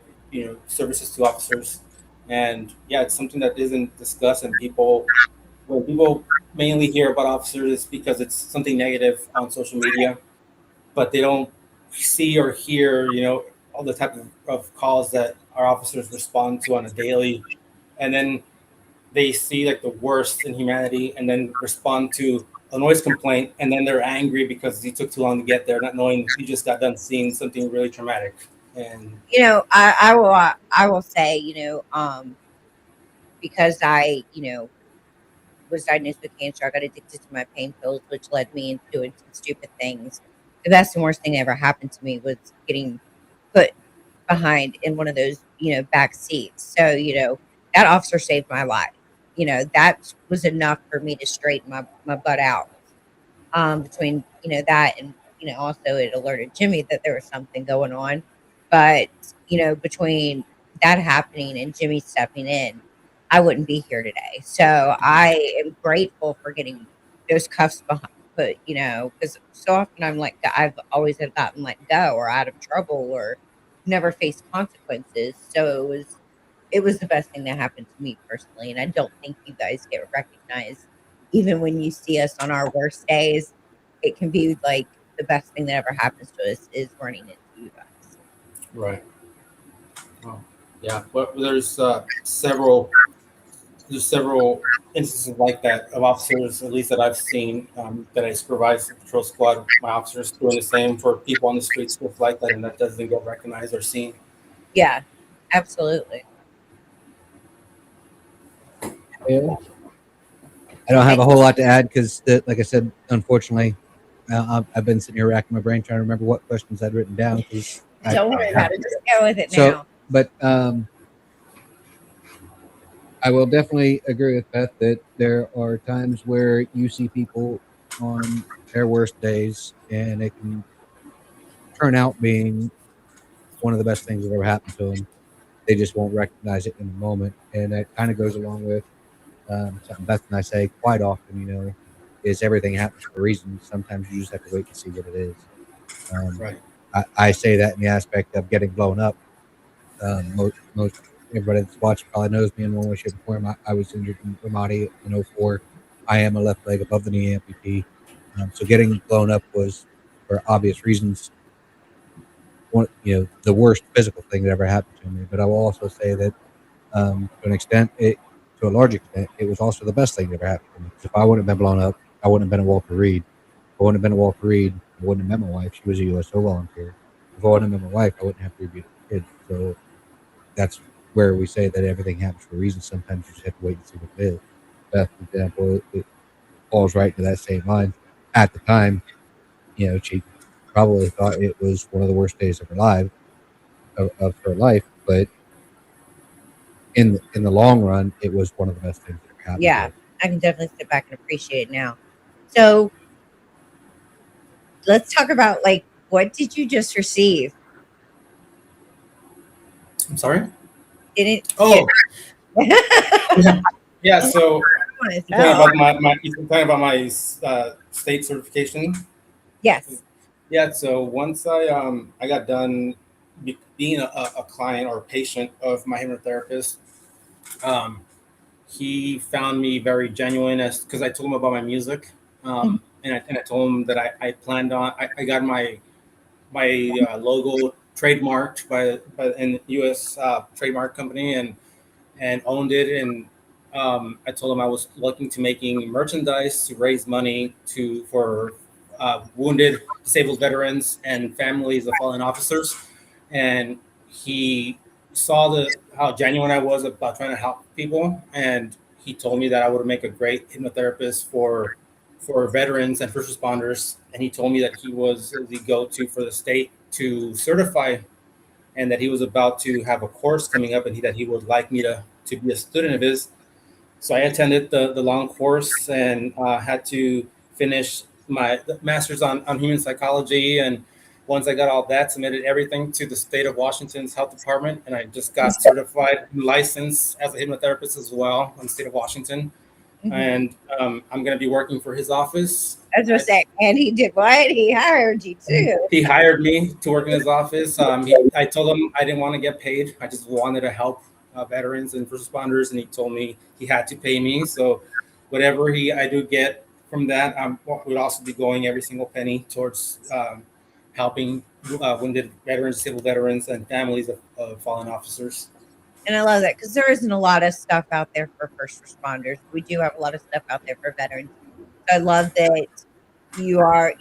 [SPEAKER 5] services to officers. And yeah, it's something that isn't discussed, and when people mainly hear about officers, it's because it's something negative on social media, but they don't see or hear, all the type of calls that our officers respond to on a daily. And then they see like the worst in humanity, and then respond to a noise complaint, and then they're angry because he took too long to get there, not knowing he just got done seeing something really traumatic. And
[SPEAKER 3] I will say, because I was diagnosed with cancer, I got addicted to my pain pills, which led me into doing some stupid things. The best and worst thing that ever happened to me was getting put behind in one of those, back seats. So, that officer saved my life. That was enough for me to straighten my butt out. Between, that and, also it alerted Jimmy that there was something going on. But, between that happening and Jimmy stepping in, I wouldn't be here today. So I am grateful for getting those cuffs put, because so often I've always have gotten let go or out of trouble or never faced consequences. So it was the best thing that happened to me personally. And I don't think you guys get recognized even when you see us on our worst days. It can be like the best thing that ever happens to us is running into you guys.
[SPEAKER 5] Right. Oh, yeah. But there's several instances like that of officers, at least that I've seen, that I supervise the patrol squad. My officers doing the same for people on the streets, stuff like that, and that doesn't get recognized or seen.
[SPEAKER 3] Yeah, absolutely.
[SPEAKER 4] Yeah. I don't have a whole lot to add because, like I said, unfortunately, I've been sitting here racking my brain trying to remember what questions I'd written down.
[SPEAKER 3] Don't worry about it. Just go with it
[SPEAKER 4] So,
[SPEAKER 3] now.
[SPEAKER 4] but I will definitely agree with Beth that there are times where you see people on their worst days, and it can turn out being one of the best things that ever happened to them. They just won't recognize it in the moment, and that kind of goes along with something Beth and I say quite often. Is everything happens for a reason. Sometimes you just have to wait to see what it is.
[SPEAKER 5] Right.
[SPEAKER 4] I say that in the aspect of getting blown up. Most everybody that's watching probably knows me in one way, shape, or form. I was injured in Ramadi in 2004. I am a left leg above the knee amputee. So getting blown up was, for obvious reasons, the worst physical thing that ever happened to me. But I will also say that to a large extent, it was also the best thing that ever happened to me. Because if I wouldn't have been blown up, I wouldn't have been a Walter Reed. If I wouldn't have been a Walter Reed, I wouldn't have met my wife. She was a USO volunteer. If I wouldn't have met my wife, I wouldn't have 3 beautiful kids. So that's where we say that everything happens for a reason. Sometimes you just have to wait and see what it is. Beth, for example, it falls right to that same line. At the time, she probably thought it was one of the worst days of her life, but in the long run, it was one of the best things that ever happened.
[SPEAKER 3] Yeah, I can definitely sit back and appreciate it now. So let's talk about what did you just receive?
[SPEAKER 5] I'm sorry?
[SPEAKER 3] Didn't
[SPEAKER 5] Oh.
[SPEAKER 3] yeah.
[SPEAKER 5] Yeah, so
[SPEAKER 3] You're
[SPEAKER 5] talking about my state certification.
[SPEAKER 3] Yes.
[SPEAKER 5] Yeah, so once I got done being a client or a patient of my hypnotherapist, he found me very genuine because I told him about my music, and I told him that I planned on I got my logo trademarked by an U.S. Trademark company and owned it, and I told him I was looking to making merchandise to raise money for wounded, disabled veterans and families of fallen officers, and he saw how genuine I was about trying to help people, and he told me that I would make a great hypnotherapist for veterans and first responders, and he told me that he was the go-to for the state to certify, and that he was about to have a course coming up, and that he would like me to be a student of his. So I attended the long course and had to finish my master's on human psychology. And once I got all that, submitted everything to the state of Washington's health department, and I just got certified and licensed as a hypnotherapist as well in the state of Washington. Mm-hmm. And I'm going to be working for his office.
[SPEAKER 3] I was going to say, and he did what? He hired you too.
[SPEAKER 5] He hired me to work in his office. I told him I didn't want to get paid. I just wanted to help veterans and first responders, and he told me he had to pay me. So whatever I do get from that, would also be going every single penny towards helping wounded veterans, disabled veterans, and families of fallen officers.
[SPEAKER 3] And I love that because there isn't a lot of stuff out there for first responders. We do have a lot of stuff out there for veterans. So I love that you are,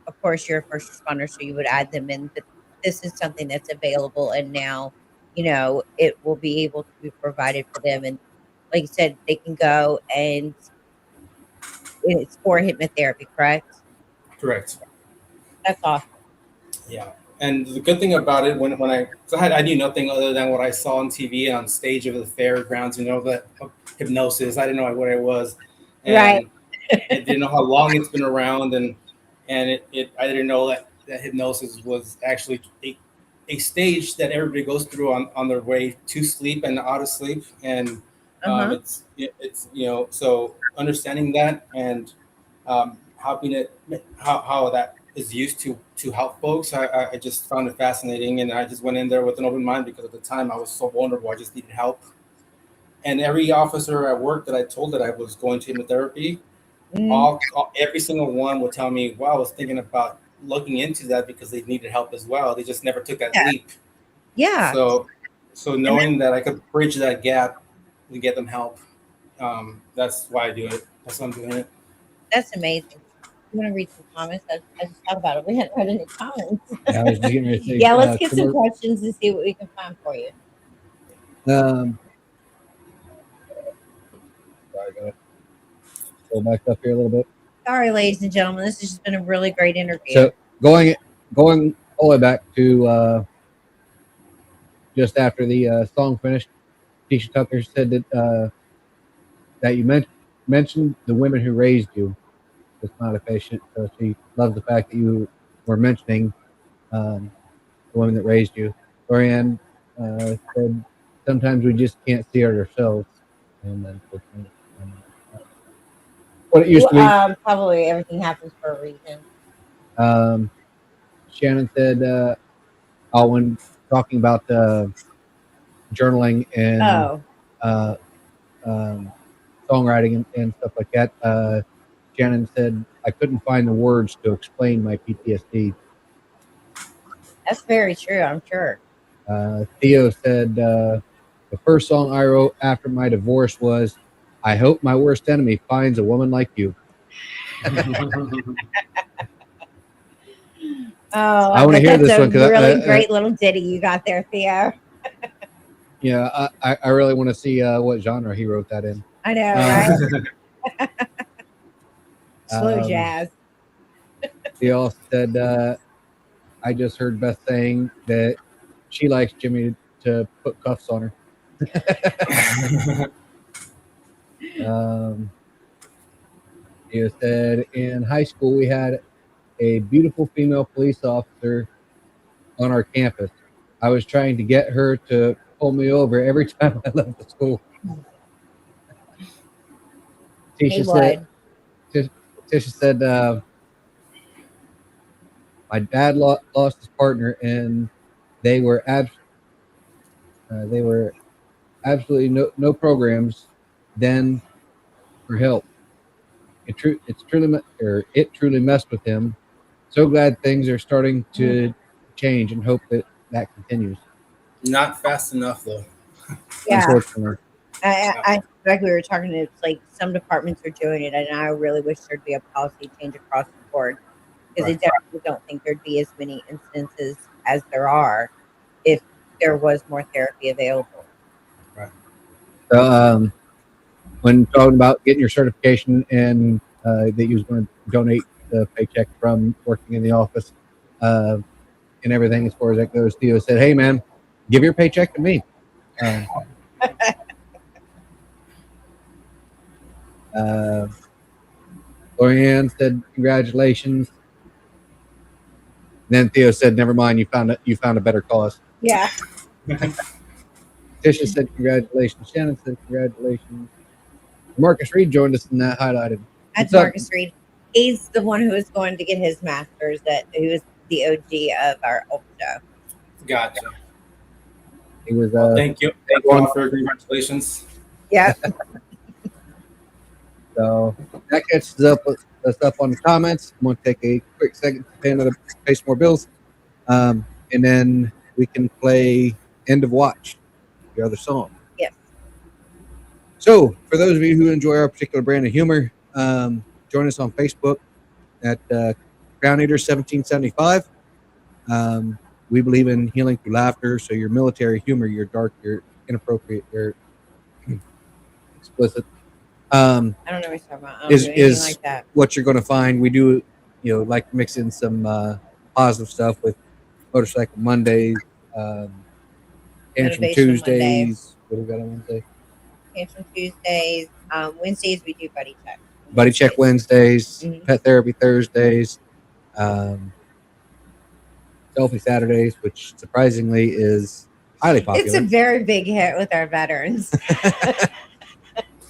[SPEAKER 3] of course, you're a first responder, so you would add them in. But this is something that's available, and now, it will be able to be provided for them. And like you said, they can go and it's for hypnotherapy, correct?
[SPEAKER 5] Correct.
[SPEAKER 3] That's awesome.
[SPEAKER 5] Yeah. And the good thing about it, I knew nothing other than what I saw on TV on stage of the fairgrounds, that hypnosis. I didn't know what it was. And
[SPEAKER 3] right.
[SPEAKER 5] I didn't know how long it's been around. And I didn't know that hypnosis was actually a stage that everybody goes through on their way to sleep and out of sleep. And it's so understanding that and how that is used to help folks. I just found it fascinating, and I just went in there with an open mind because at the time I was so vulnerable. I just needed help. And every officer at work that I told that I was going to chemotherapy, every single one would tell me, "Wow, I was thinking about looking into that because they needed help as well. They just never took that leap."
[SPEAKER 3] Yeah.
[SPEAKER 5] So knowing that I could bridge that gap and get them help, that's why I do it. That's why I'm doing it.
[SPEAKER 3] That's amazing. You want to read some comments? I just thought about it. We hadn't read any comments.
[SPEAKER 4] Yeah, I was just getting ready to say,
[SPEAKER 3] Yeah, let's get some questions and see what we can find for you.
[SPEAKER 4] Sorry, I gotta go back up here a little bit.
[SPEAKER 3] Sorry, ladies and gentlemen. This has just been a really great interview.
[SPEAKER 4] So going all the way back to just after the song finished, Tisha Tucker said that you mentioned the women who raised you. It's not a patient, so she loves the fact that you were mentioning the women that raised you. Lorianne said sometimes we just can't see it ourselves, and then what it used to be.
[SPEAKER 3] Probably everything happens for a reason.
[SPEAKER 4] Shannon said, when talking about journaling and songwriting and stuff like that, Shannon said, I couldn't find the words to explain my PTSD.
[SPEAKER 3] That's very true, I'm sure.
[SPEAKER 4] Theo said, the first song I wrote after my divorce was, I hope my worst enemy finds a woman like you.
[SPEAKER 3] I
[SPEAKER 4] want to hear this one because
[SPEAKER 3] really great little ditty you got there, Theo.
[SPEAKER 4] Yeah, I really want to see what genre he wrote that in.
[SPEAKER 3] I know, right? Slow jazz.
[SPEAKER 4] He also said, I just heard Beth saying that she likes Jimmy to put cuffs on her. He said, in high school, we had a beautiful female police officer on our campus. I was trying to get her to pull me over every time I left the school. Tisha said, my dad lost his partner, and they were absolutely no programs then for help. It truly messed with him. So glad things are starting to change, and hope that continues.
[SPEAKER 5] Not fast enough, though.
[SPEAKER 3] Yeah.
[SPEAKER 4] Unfortunately.
[SPEAKER 3] I like we were talking to, it's like some departments are doing it, and I really wish there'd be a policy change across the board, because I definitely don't think there'd be as many instances as there are if there was more therapy available.
[SPEAKER 4] Right. So, when talking about getting your certification and that you was going to donate the paycheck from working in the office and everything as far as that goes, Theo said, hey, man, give your paycheck to me. Lorianne said, congratulations. And then Theo said, never mind, you found a better cause.
[SPEAKER 3] Yeah.
[SPEAKER 4] Tisha said, congratulations. Shannon said, congratulations. Marcus Reed joined us in that highlighted.
[SPEAKER 3] That's Marcus Reed. He's the one who is going to get his master's, who is the OG of our old show.
[SPEAKER 5] Gotcha.
[SPEAKER 4] He was.
[SPEAKER 5] Thank you. Thank you all for congratulations.
[SPEAKER 3] Yeah.
[SPEAKER 4] So that catches us up on the comments. I'm going to take a quick second to pay some more bills, and then we can play End of Watch, the other song.
[SPEAKER 3] Yes.
[SPEAKER 4] So for those of you who enjoy our particular brand of humor, join us on Facebook at Crown Eater 1775. We believe in healing through laughter. So your military humor, your dark, your inappropriate, your explicit.
[SPEAKER 3] I don't know what you're talking about.
[SPEAKER 4] Is
[SPEAKER 3] like that.
[SPEAKER 4] What you're going to find. We do, like to mix in some positive stuff with Motorcycle Mondays, Tantrum Tuesdays. What do we got on Wednesday?
[SPEAKER 3] Tantrum Tuesdays. Wednesdays we do Buddy Check.
[SPEAKER 4] Buddy Check Wednesdays, Pet Therapy Thursdays, Selfie Saturdays, which surprisingly is highly popular.
[SPEAKER 3] It's a very big hit with our veterans.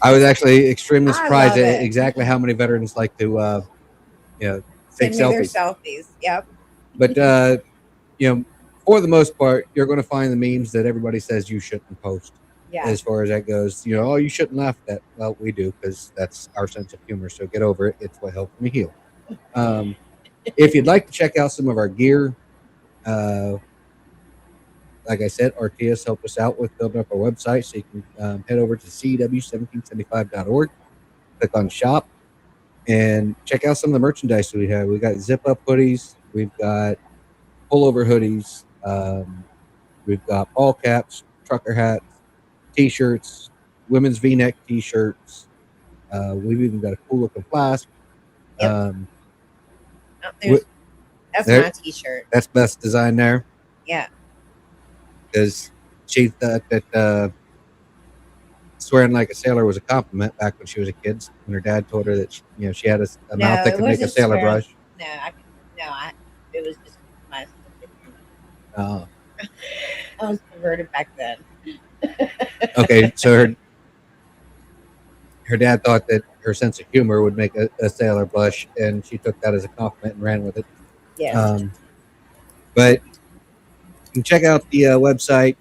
[SPEAKER 4] I was actually extremely surprised at exactly how many veterans like to fake
[SPEAKER 3] Send me their
[SPEAKER 4] selfies.
[SPEAKER 3] selfies. Yep.
[SPEAKER 4] But for the most part, you're going to find the memes that everybody says you shouldn't post.
[SPEAKER 3] Yeah.
[SPEAKER 4] As far as that goes, oh, you shouldn't laugh at that. Well, we do, because that's our sense of humor. So get over it. It's what helps me heal. If you'd like to check out some of our gear, like I said, RTS helped us out with building up our website. So you can head over to cw1775.org, click on shop, and check out some of the merchandise we have. We got zip up hoodies. We've got pullover hoodies. We've got ball caps, trucker hats, t-shirts, women's v-neck t-shirts. We've even got a cool looking flask.
[SPEAKER 3] Yep. That's
[SPEAKER 4] there,
[SPEAKER 3] my t-shirt.
[SPEAKER 4] That's Beth's design there.
[SPEAKER 3] Yeah.
[SPEAKER 4] Because she thought that swearing like a sailor was a compliment back when she was a kid. When her dad told her that she had a mouth that could make a sailor blush.
[SPEAKER 3] No, it was just my.
[SPEAKER 4] Oh.
[SPEAKER 3] I was converted back then.
[SPEAKER 4] Okay, so her dad thought that her sense of humor would make a sailor blush, and she took that as a compliment and ran with it.
[SPEAKER 3] Yes.
[SPEAKER 4] But you can check out the website.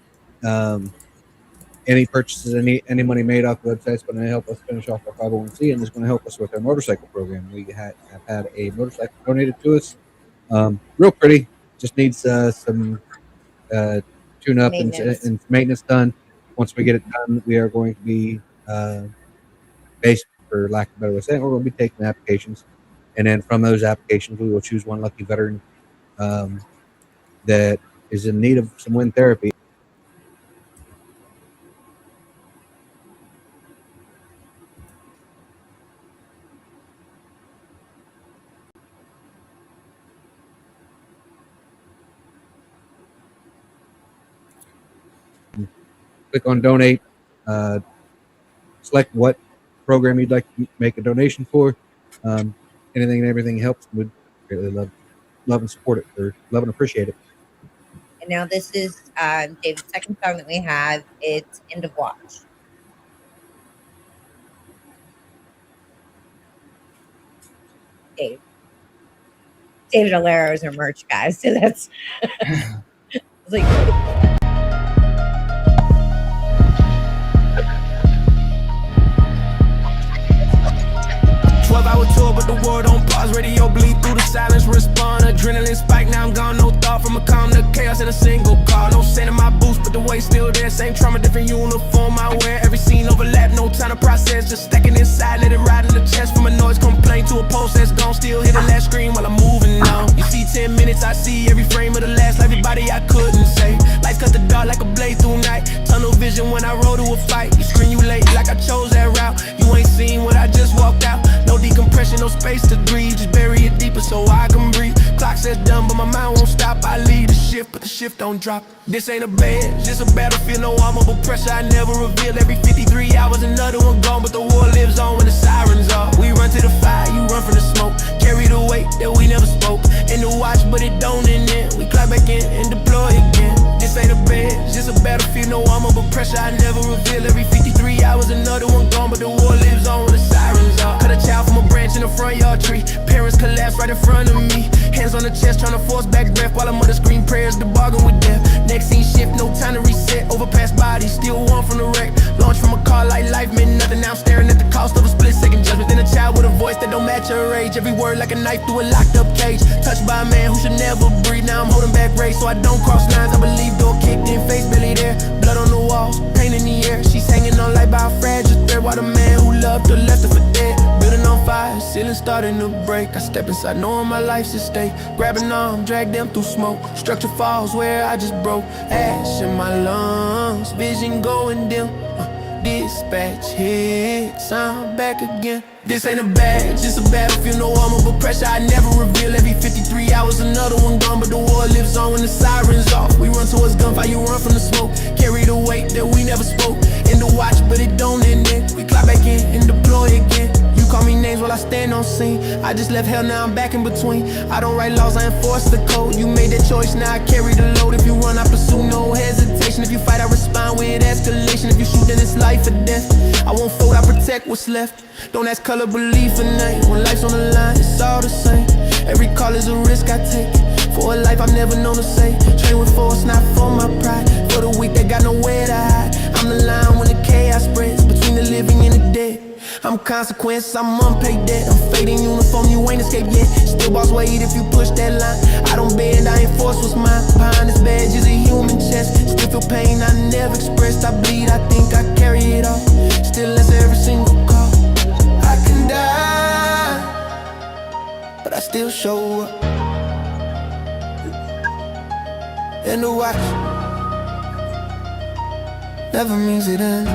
[SPEAKER 4] Any purchases, any money made off the website is going to help us finish off our 501c, and it's going to help us with our motorcycle program. We have had a motorcycle donated to us. Real pretty. Just needs some tune up and maintenance done. Once we get it done, we are going to be based, for lack of a better way of saying, we're going to be taking applications, and then from those applications, we will choose one lucky veteran that is in need of some wind therapy. Click on donate, select what program you'd like to make a donation for. Anything and everything helps. We'd really love and support it, or love and appreciate it.
[SPEAKER 3] And now this is David's second song that we have. It's End of Watch. David Alero is our merch guy, so that's it's like
[SPEAKER 8] 12-hour tour, but the world on pause. Radio bleed through the silence, respond. Adrenaline spike, now I'm gone. No thought from a calm to chaos in a single call. No scent in my boots, but the weight still there. Same trauma, different uniform I wear. Every scene overlap, no time to process. Just stacking inside, let it ride in the chest. From a noise complaint to a post that's gone. Still hit the last screen while I'm moving on. You see 10 minutes, I see every frame of the last. Everybody I couldn't say. Lights cut the dark like a blade through night. Tunnel vision when I roll to a fight. You screen you late like I chose that route. You ain't seen what I just walked out. No decompression, no space to breathe. Just bury it deeper so I can breathe. Clock says done, but my mind won't stop. I lead the shift, but the shift don't drop. This ain't a bed, just a battlefield. No armor but pressure, I never reveal. Every 53 hours another one gone, but the war lives on when the sirens are. We run to the fire, you run from the smoke. Carry the weight that we never spoke. In the watch, but it don't end in. We climb back in and deploy again. This ain't a bed, just a battlefield. No armor but pressure, I never reveal. Every 53 hours another one gone, but the war lives on when the sirens are. Cut a child from a branch in the front yard tree. Parents collapse right in front of me. Hands on the chest, trying to force back breath while a mother scream prayers to bargain with death. Next scene shift, no time to reset. Overpassed bodies, still one from the wreck. Launch from a car like life meant nothing. Now I'm staring at the cost of a split second judgment. Then a child with a voice that don't match her age. Every word like a knife through a locked up cage. Touched by a man who should never breathe. Now I'm holding back race so I don't cross lines. I believe door kicked in, face belly there. Blood on the walls, pain in the air. She's hanging on like by a fragile thread while the man who loved her left her for dead. Building on fire, ceiling starting to break. I step inside knowing my life's at stake. Grab an arm, drag them through smoke. Structure falls where I just broke. Ash in my lungs, vision going dim. Dispatch hits, I'm back again. This ain't a badge, just a battlefield. No armor but pressure, I never reveal. Every 53 hours another one gone, but the war lives on when the sirens off. We run towards gunfire, you run from the smoke. Carry the weight that we never spoke. In the watch, but it don't end it. We climb back in and deploy again. You call me names while I stand on on scene. I just left hell, now I'm back in between. I don't write laws, I enforce the code. You made that choice, now I carry the load. If you run, I pursue, no hesitation. If you fight, I respond with escalation. If you shoot, then it's life or death. I won't fold, I protect what's left. Don't ask color, belief or name. When life's on the line, it's all the same. Every call is a risk I take. For a life I've never known to say. Train with force, not for my pride. For the weak that got nowhere to hide. I'm the line when the chaos spreads between the living and the dead. I'm consequence, I'm unpaid debt. I'm fading uniform, you ain't escaped yet. Still boss weight if you push that line. I don't bend, I enforce what's mine. Behind this badge is a human chest. Still feel pain I never expressed. I bleed, I think I carry it all. Still answer every single call. I can die, but I still show up. And to watch never means it ends.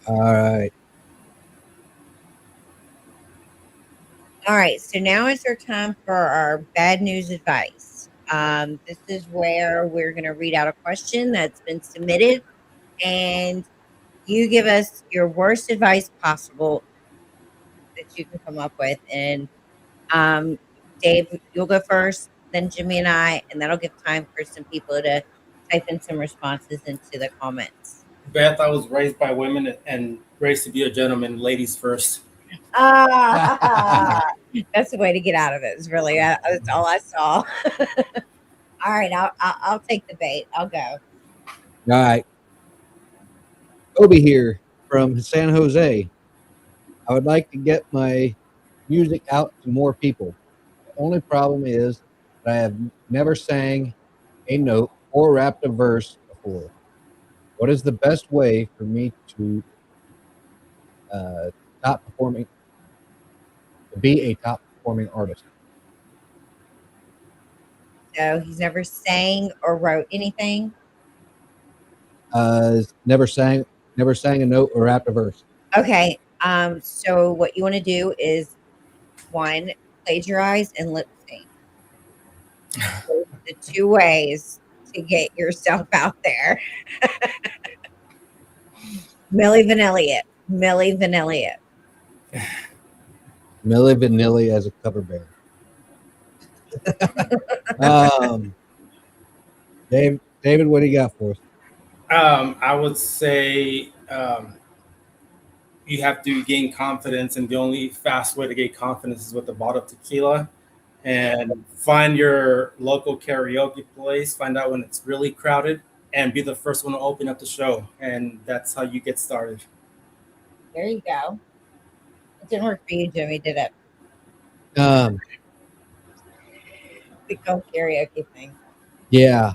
[SPEAKER 4] All right.
[SPEAKER 3] All right, so now is our time for our bad news advice. This is where we're going to read out a question that's been submitted, and you give us your worst advice possible that you can come up with. And Dave, you'll go first, then Jimmy and I, and that'll give time for some people to type in some responses into the comments.
[SPEAKER 5] Beth, I was raised by women and raised to be a gentleman. Ladies first.
[SPEAKER 3] That's the way to get out of it. It's really that's all I saw. All right, I'll take the bait. I'll go.
[SPEAKER 4] All right. Obi here from San Jose. I would like to get my music out to more people. The only problem is that I have never sang a note or rapped a verse before. What is the best way for me to be a top performing artist?
[SPEAKER 3] So he's never sang or wrote anything.
[SPEAKER 4] Never sang a note or rapped a verse.
[SPEAKER 3] Okay. So what you want to do is one, plagiarize and lip sync. Those are the two ways to get yourself out there. Milli Vanilli it. Milli Vanilli it.
[SPEAKER 4] Milli Vanilli as a cover band. David, what do you got for us?
[SPEAKER 5] I would say you have to gain confidence, and the only fast way to gain confidence is with a bottle of tequila. And find your local karaoke place, find out when it's really crowded, and be the first one to open up the show. And that's how you get started.
[SPEAKER 3] There you go. It didn't work for you, Jimmy, did it?
[SPEAKER 4] The
[SPEAKER 3] whole karaoke thing.
[SPEAKER 4] Yeah.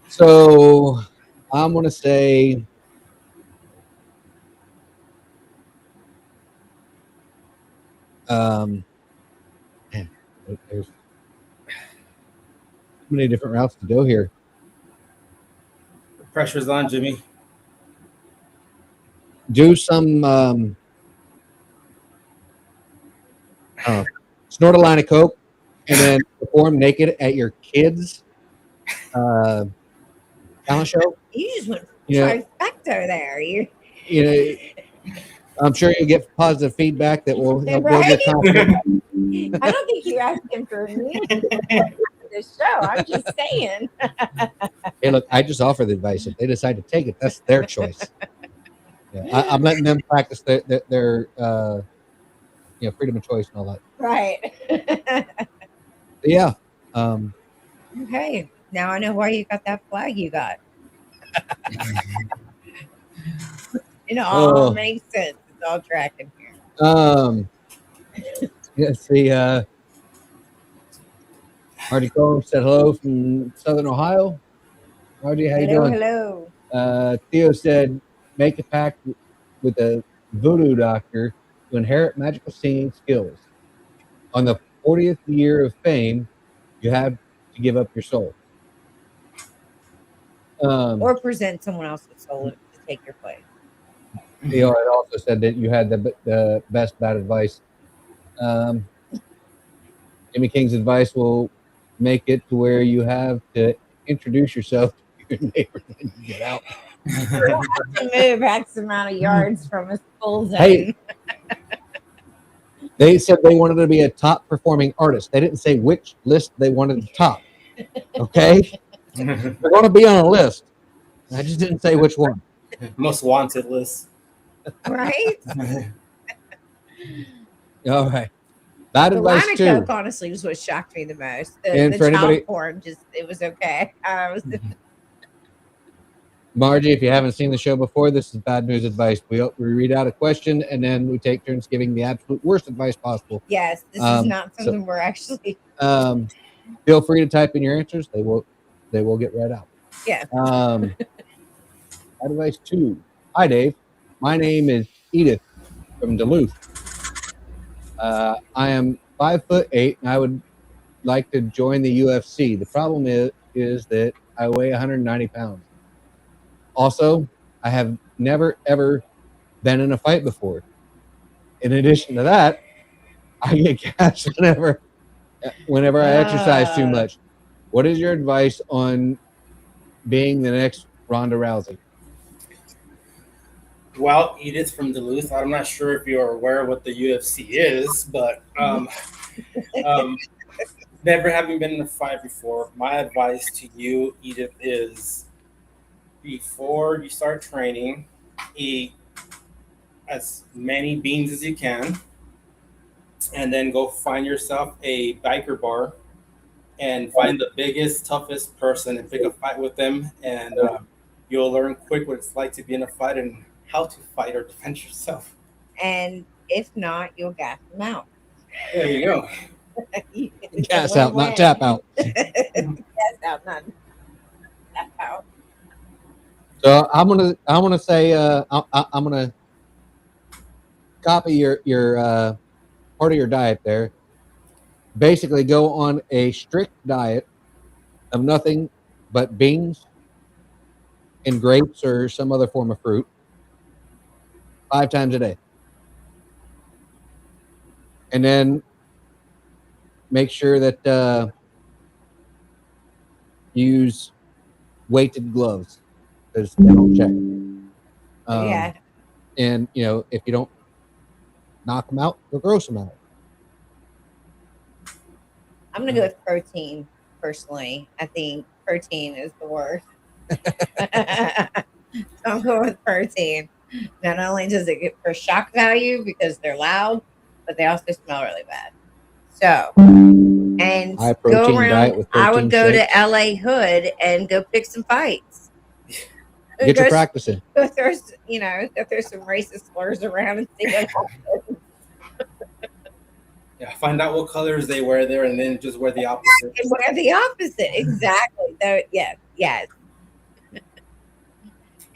[SPEAKER 4] So I'm gonna say there's too many different routes to go here.
[SPEAKER 5] The pressure's on, Jimmy.
[SPEAKER 4] Do some snort a line of coke and then perform naked at your kids' talent show.
[SPEAKER 3] You just went trifecta there. You
[SPEAKER 4] know, I'm sure you'll get positive feedback that will help build your confidence.
[SPEAKER 3] I don't think you asked him for me for this show. I'm just saying.
[SPEAKER 4] Hey, look, I just offer the advice. If they decide to take it, that's their choice. Yeah, I'm letting them practice their freedom of choice and all that.
[SPEAKER 3] Right.
[SPEAKER 4] Yeah.
[SPEAKER 3] Okay. Now I know why you got that flag you got. It all makes sense. It's all tracking here.
[SPEAKER 4] Let's see. Marty Combs said hello from Southern Ohio. Marty, how you doing?
[SPEAKER 3] Hello.
[SPEAKER 4] Theo said, make a pact with a voodoo doctor to inherit magical singing skills. On the 40th year of fame, you have to give up your soul.
[SPEAKER 3] or present someone else's soul to take your place.
[SPEAKER 4] You know, it also said that you had the best bad advice. Jimmy King's advice will make it to where you have to introduce yourself to your neighbor when you get out.
[SPEAKER 3] We'll have to move X amount of yards from a school zone.
[SPEAKER 4] Hey, they said they wanted to be a top performing artist. They didn't say which list they wanted to top. Okay? They're going to be on a list. I just didn't say which one.
[SPEAKER 5] Most wanted list.
[SPEAKER 3] Right?
[SPEAKER 4] All right. Bad
[SPEAKER 3] The
[SPEAKER 4] advice
[SPEAKER 3] line of
[SPEAKER 4] too.
[SPEAKER 3] Coke, honestly, was what shocked me the most.
[SPEAKER 4] And
[SPEAKER 3] The
[SPEAKER 4] for anybody-
[SPEAKER 3] child porn, it was okay.
[SPEAKER 4] Margie, if you haven't seen the show before, this is bad news advice. We read out a question and then we take turns giving the absolute worst advice possible.
[SPEAKER 3] Yes, this is not something we're actually.
[SPEAKER 4] Feel free to type in your answers. They will get read out.
[SPEAKER 3] Yeah.
[SPEAKER 4] Advice 2. Hi, Dave. My name is Edith from Duluth. I am 5'8" and I would like to join the UFC. The problem is that I weigh 190 pounds. Also, I have never ever been in a fight before. In addition to that, I get gas whenever I exercise too much. What is your advice on being the next Ronda Rousey?
[SPEAKER 5] Well, Edith from Duluth, I'm not sure if you're aware what the UFC is, but never having been in a fight before, my advice to you, Edith, is before you start training, eat as many beans as you can, and then go find yourself a biker bar and find the biggest, toughest person and pick a fight with them, and you'll learn quick what it's like to be in a fight and how to fight or defend yourself.
[SPEAKER 3] And if not, you'll gas them out.
[SPEAKER 5] There you go.
[SPEAKER 4] Gas out, not tap out.
[SPEAKER 3] Gas out, not tap out.
[SPEAKER 4] So I'm gonna say I'm gonna copy your part of your diet there. Basically, go on a strict diet of nothing but beans and grapes or some other form of fruit 5 times a day, and then make sure that use weighted gloves because they don't check.
[SPEAKER 3] Yeah.
[SPEAKER 4] And if you don't knock them out, you'll gross them out.
[SPEAKER 3] I'm gonna go with protein. Personally, I think protein is the worst. So I'm going with protein. Not only does it get for shock value because they're loud, but they also smell really bad. So, and
[SPEAKER 4] High
[SPEAKER 3] go
[SPEAKER 4] protein diet
[SPEAKER 3] around.
[SPEAKER 4] with
[SPEAKER 3] I
[SPEAKER 4] protein
[SPEAKER 3] would go
[SPEAKER 4] shakes.
[SPEAKER 3] to LA Hood and go pick some fights.
[SPEAKER 4] Get your
[SPEAKER 3] Go-
[SPEAKER 4] practicing.
[SPEAKER 3] Go throw, go throw some racist slurs around and see what happens.
[SPEAKER 5] Yeah, find out what colors they wear there, and then just wear the opposite.
[SPEAKER 3] And wear the opposite. Exactly. So, yes.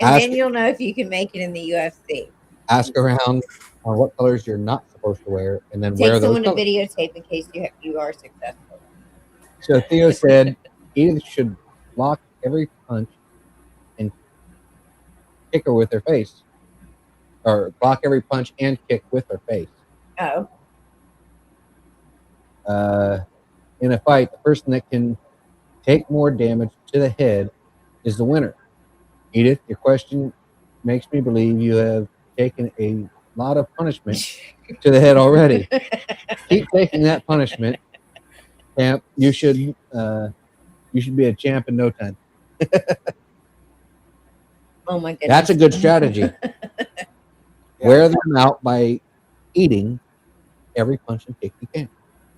[SPEAKER 3] And then you'll know if you can make it in the UFC.
[SPEAKER 4] Ask around on what colors you're not supposed to wear, and then wear
[SPEAKER 3] Take
[SPEAKER 4] those
[SPEAKER 3] someone to
[SPEAKER 4] colors.
[SPEAKER 3] videotape in case you are successful.
[SPEAKER 4] So Theo said Edith should block every punch and kick her with her face, or block every punch and kick with her face.
[SPEAKER 3] Oh.
[SPEAKER 4] In a fight, the person that can take more damage to the head is the winner. Edith, your question makes me believe you have taken a lot of punishment to the head already. Keep taking that punishment, champ. You should be a champ in no time.
[SPEAKER 3] Oh my goodness.
[SPEAKER 4] That's a good strategy. Wear them out by eating every punch and kick you can.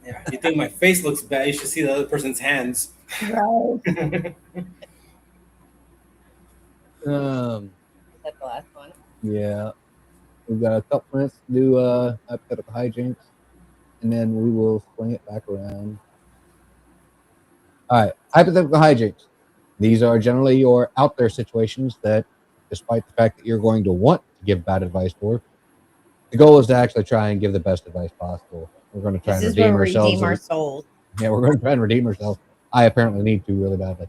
[SPEAKER 5] Yeah, you think my face looks bad? You should see the other person's hands.
[SPEAKER 3] Right. Is
[SPEAKER 4] Um,
[SPEAKER 3] that the last one?
[SPEAKER 4] yeah, we've got a couple minutes to do hypothetical hijinks, and then we will swing it back around. All right, hypothetical hijinks. These are generally your out there situations that, despite the fact that you're going to want to give bad advice for, the goal is to actually try and give the best advice possible. We're going to try
[SPEAKER 3] This
[SPEAKER 4] and
[SPEAKER 3] is where
[SPEAKER 4] redeem
[SPEAKER 3] we
[SPEAKER 4] ourselves.
[SPEAKER 3] redeem our souls.
[SPEAKER 4] Yeah, we're going to try and redeem ourselves. I apparently need to really badly.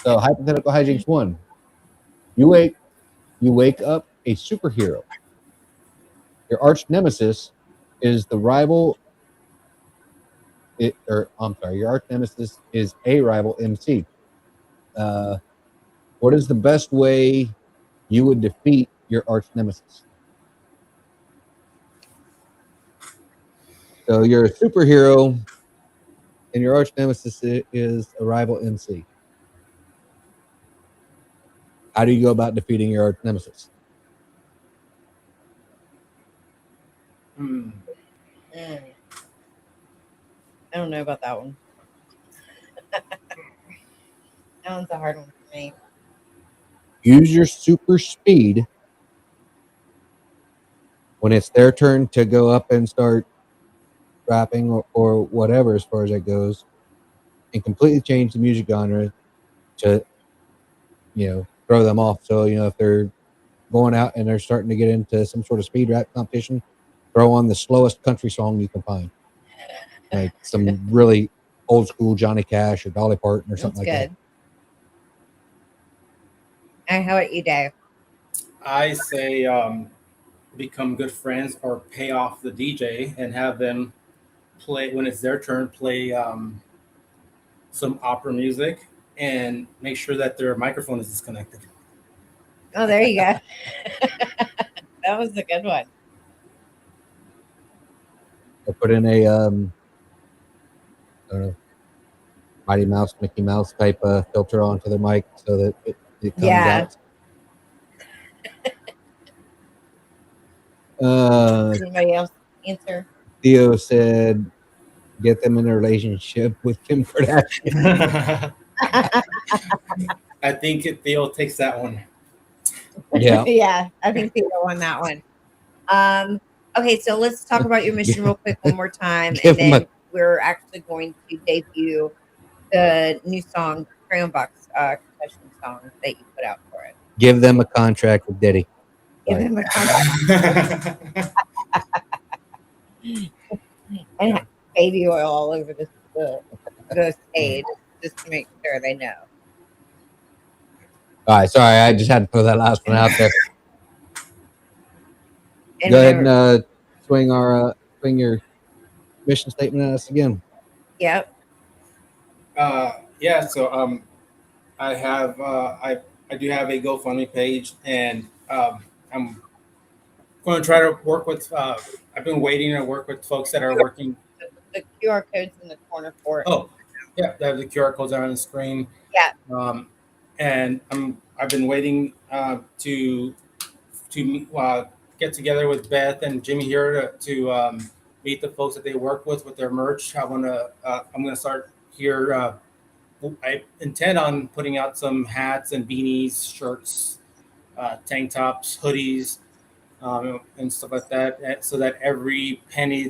[SPEAKER 4] So hypothetical hijinks 1. You wake up a superhero. Your arch nemesis is the rival. Your arch nemesis is a rival MC. What is the best way you would defeat your arch nemesis? So you're a superhero, and your arch nemesis is a rival MC. How do you go about defeating your arch nemesis?
[SPEAKER 3] Mm. I don't know about that one. That one's a hard one for me.
[SPEAKER 4] Use your super speed when it's their turn to go up and start rapping or whatever as far as that goes, and completely change the music genre to, throw them off. So, if they're going out and they're starting to get into some sort of speed rap competition, throw on the slowest country song you can find. Like some really old school Johnny Cash or Dolly Parton or something
[SPEAKER 3] That's
[SPEAKER 4] like
[SPEAKER 3] good. And how about you, Dave?
[SPEAKER 5] I say become good friends or pay off the DJ and have them play when it's their turn. Play some opera music and make sure that their microphone is disconnected.
[SPEAKER 3] Oh, there you go. That was a good one.
[SPEAKER 4] Or put in a, I don't know, Mighty Mouse, Mickey Mouse type filter onto the mic so that it comes out.
[SPEAKER 3] Anybody else answer?
[SPEAKER 4] Theo said, get them in a relationship with Kim Kardashian.
[SPEAKER 5] I think Theo takes that one.
[SPEAKER 4] Yeah.
[SPEAKER 3] Yeah, I think Theo won that one. Okay, so let's talk about your mission real quick one more time, and then we're actually going to debut the new song, Crayon Box confession song that you put out for it.
[SPEAKER 4] Give them a contract with Diddy.
[SPEAKER 3] Give them a contract. And baby oil all over the stage just to make sure they know.
[SPEAKER 4] All right, sorry, I just had to throw that last one out there. Go ahead and swing your mission statement at us again.
[SPEAKER 3] Yep.
[SPEAKER 5] Yeah. So I have I do have a GoFundMe page, and I'm going to try to work with. I've been waiting to work with folks that are working.
[SPEAKER 3] The QR code's in the corner for it.
[SPEAKER 5] Oh, yeah, the QR codes are on the screen.
[SPEAKER 3] Yeah.
[SPEAKER 5] And I've been waiting to get together with Beth and Jimmy here to meet the folks that they work with their merch. I'm gonna start here. I intend on putting out some hats and beanies, shirts, tank tops, hoodies, and stuff like that, so that every penny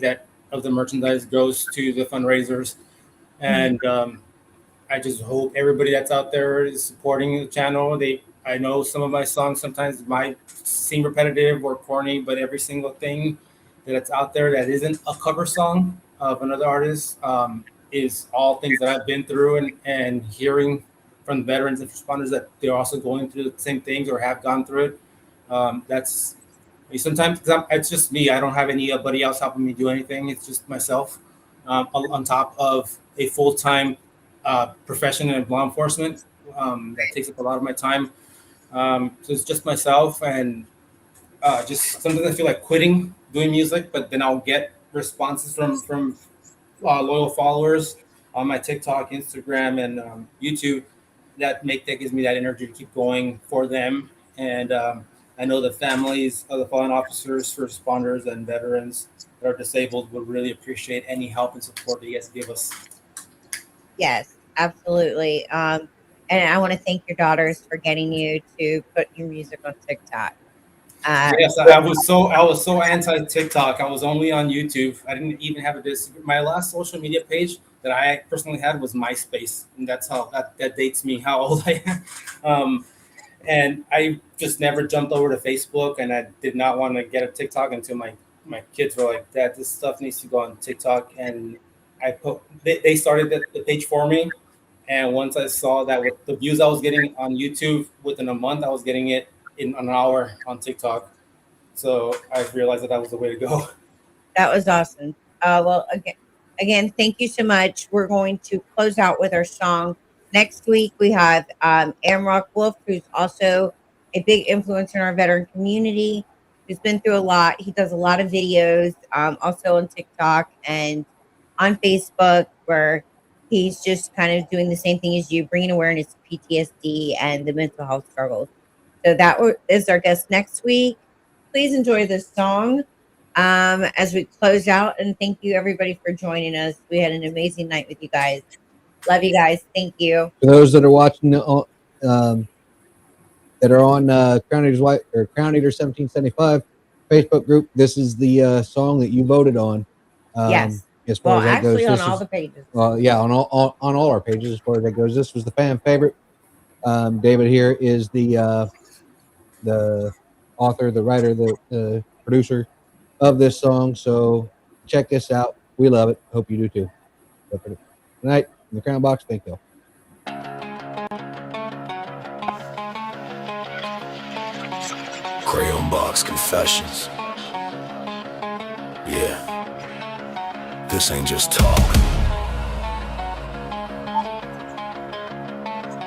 [SPEAKER 5] of the merchandise goes to the fundraisers. And I just hope everybody that's out there is supporting the channel. I know some of my songs sometimes might seem repetitive or corny, but every single thing that's out there that isn't a cover song of another artist is all things that I've been through, and hearing from the veterans and responders that they're also going through the same things or have gone through it. That's sometimes it's just me. I don't have anybody else helping me do anything. It's just myself on top of a full-time profession in law enforcement that takes up a lot of my time. So it's just myself, and just sometimes I feel like quitting doing music, but then I'll get responses from loyal followers on my TikTok, Instagram, and YouTube that gives me that energy to keep going for them. And I know the families of the fallen officers, first responders, and veterans that are disabled would really appreciate any help and support that you guys give us.
[SPEAKER 3] Yes, absolutely. And I want to thank your daughters for getting you to put your music on TikTok.
[SPEAKER 5] Yes, I was so anti TikTok. I was only on YouTube. I didn't even have my last social media page that I personally had was MySpace, and that's how that dates me how old I am. And I just never jumped over to Facebook, and I did not want to get a TikTok until my kids were like, "Dad, this stuff needs to go on TikTok." And they started the page for me, And once I saw that with the views I was getting on YouTube within a month, I was getting it in an hour on TikTok. So I realized that was the way to go.
[SPEAKER 3] That was awesome. Well, again, thank you so much. We're going to close out with our song. Next week, we have Amrock Wolf, who's also a big influence in our veteran community, who's been through a lot. He does a lot of videos, also on TikTok and on Facebook, where he's just kind of doing the same thing as you, bringing awareness to PTSD and the mental health struggles. So that is our guest next week. Please enjoy this song as we close out. And thank you, everybody, for joining us. We had an amazing night with you guys. Love you guys. Thank you.
[SPEAKER 4] For those that are watching, that are on Crown Eaters or Crown Eater 1775 Facebook group, this is the song that you voted on.
[SPEAKER 3] Yes.
[SPEAKER 4] As far as that
[SPEAKER 3] actually,
[SPEAKER 4] goes,
[SPEAKER 3] on all the pages.
[SPEAKER 4] Yeah, on all our pages as far as that goes. This was the fan favorite. David here is the author, the writer, the producer of this song. So check this out. We love it. Hope you do too. Good night in the Crayon Box. Thank you.
[SPEAKER 8] Crayon Box Confessions. Yeah. This ain't just talk.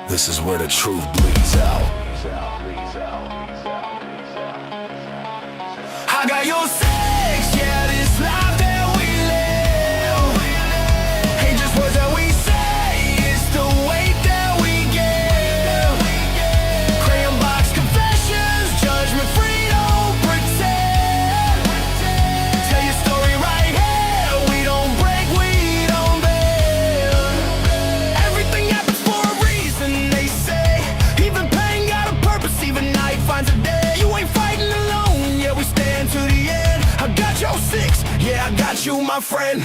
[SPEAKER 8] This is where the truth bleeds out. I got your sex, yeah, this life that we live ain't just words that we say, it's the weight that we give. Crayon Box Confessions, judgment free, don't pretend. Tell your story right here, we don't break, we don't bend. Everything happens for a reason, they say. Even pain got a purpose, even night finds a day. You ain't fighting alone, yeah, we stand to the end. I got your six, yeah, I got you, my friend.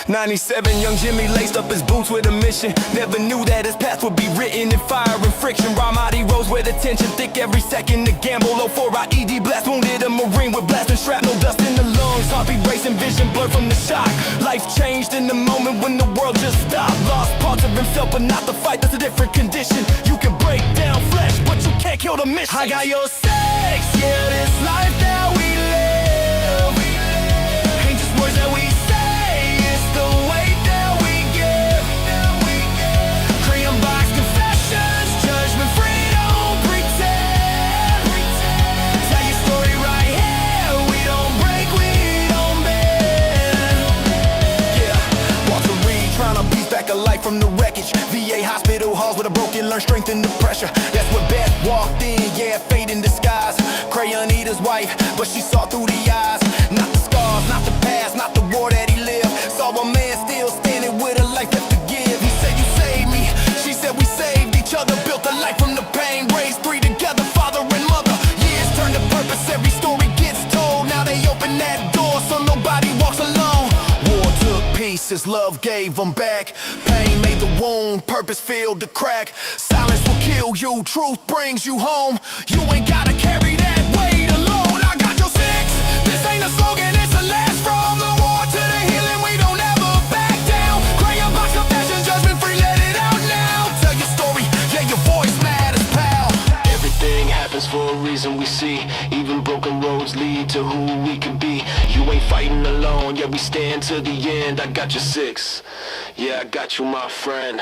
[SPEAKER 8] 97, young Jimmy laced up his boots with a mission. Never knew that his path would be written in fire and friction. Ramadi rose with attention, thick every second to gamble. 04 IED blast, wounded a Marine with blasting shrapnel, dust in the lungs. Heartbeat racing, vision blurred from the shock. Life changed in the moment when the world just stopped. Lost parts of himself, but not the fight, that's a different condition. You can break down flesh, but you can't kill the mission. I got your sex, yeah, this life that we live ain't just words that we say, it's the weight that we give. Crayon Box Confessions, judgment free, don't pretend. Tell your story right here, we don't break, we don't bend. Yeah, Walter Reed trying to piece back a life from the wreckage. VA hospital halls with a broken, learn strength in the pressure. That's where Beth walked in, yeah, fate in disguise. Crayon Eater's wife, but she saw through the eyes. Not the scars, not the past, not the war that he lived. Saw a man still standing with a life left to give. He said, you saved me, she said we saved each other. Built a life from the pain, raised three together, father and mother. Years turn to purpose, every story gets told. Now they open that door so nobody walks alone. War took pieces, love gave them back. Pain made the wound, purpose filled the crack. Silence will kill you, truth brings you home. You ain't gotta carry that weight alone. I got your six, this ain't a slogan, it's a last. From the war to the healing, we don't ever back down. Crayon Box Confessions, judgment free, let it out now. Tell your story, yeah, your voice matters, pal. Everything happens for a reason, we see. Even broken roads lead to who we can be. You ain't fighting alone, yeah, we stand to the end. I got your six, yeah, I got you, my friend.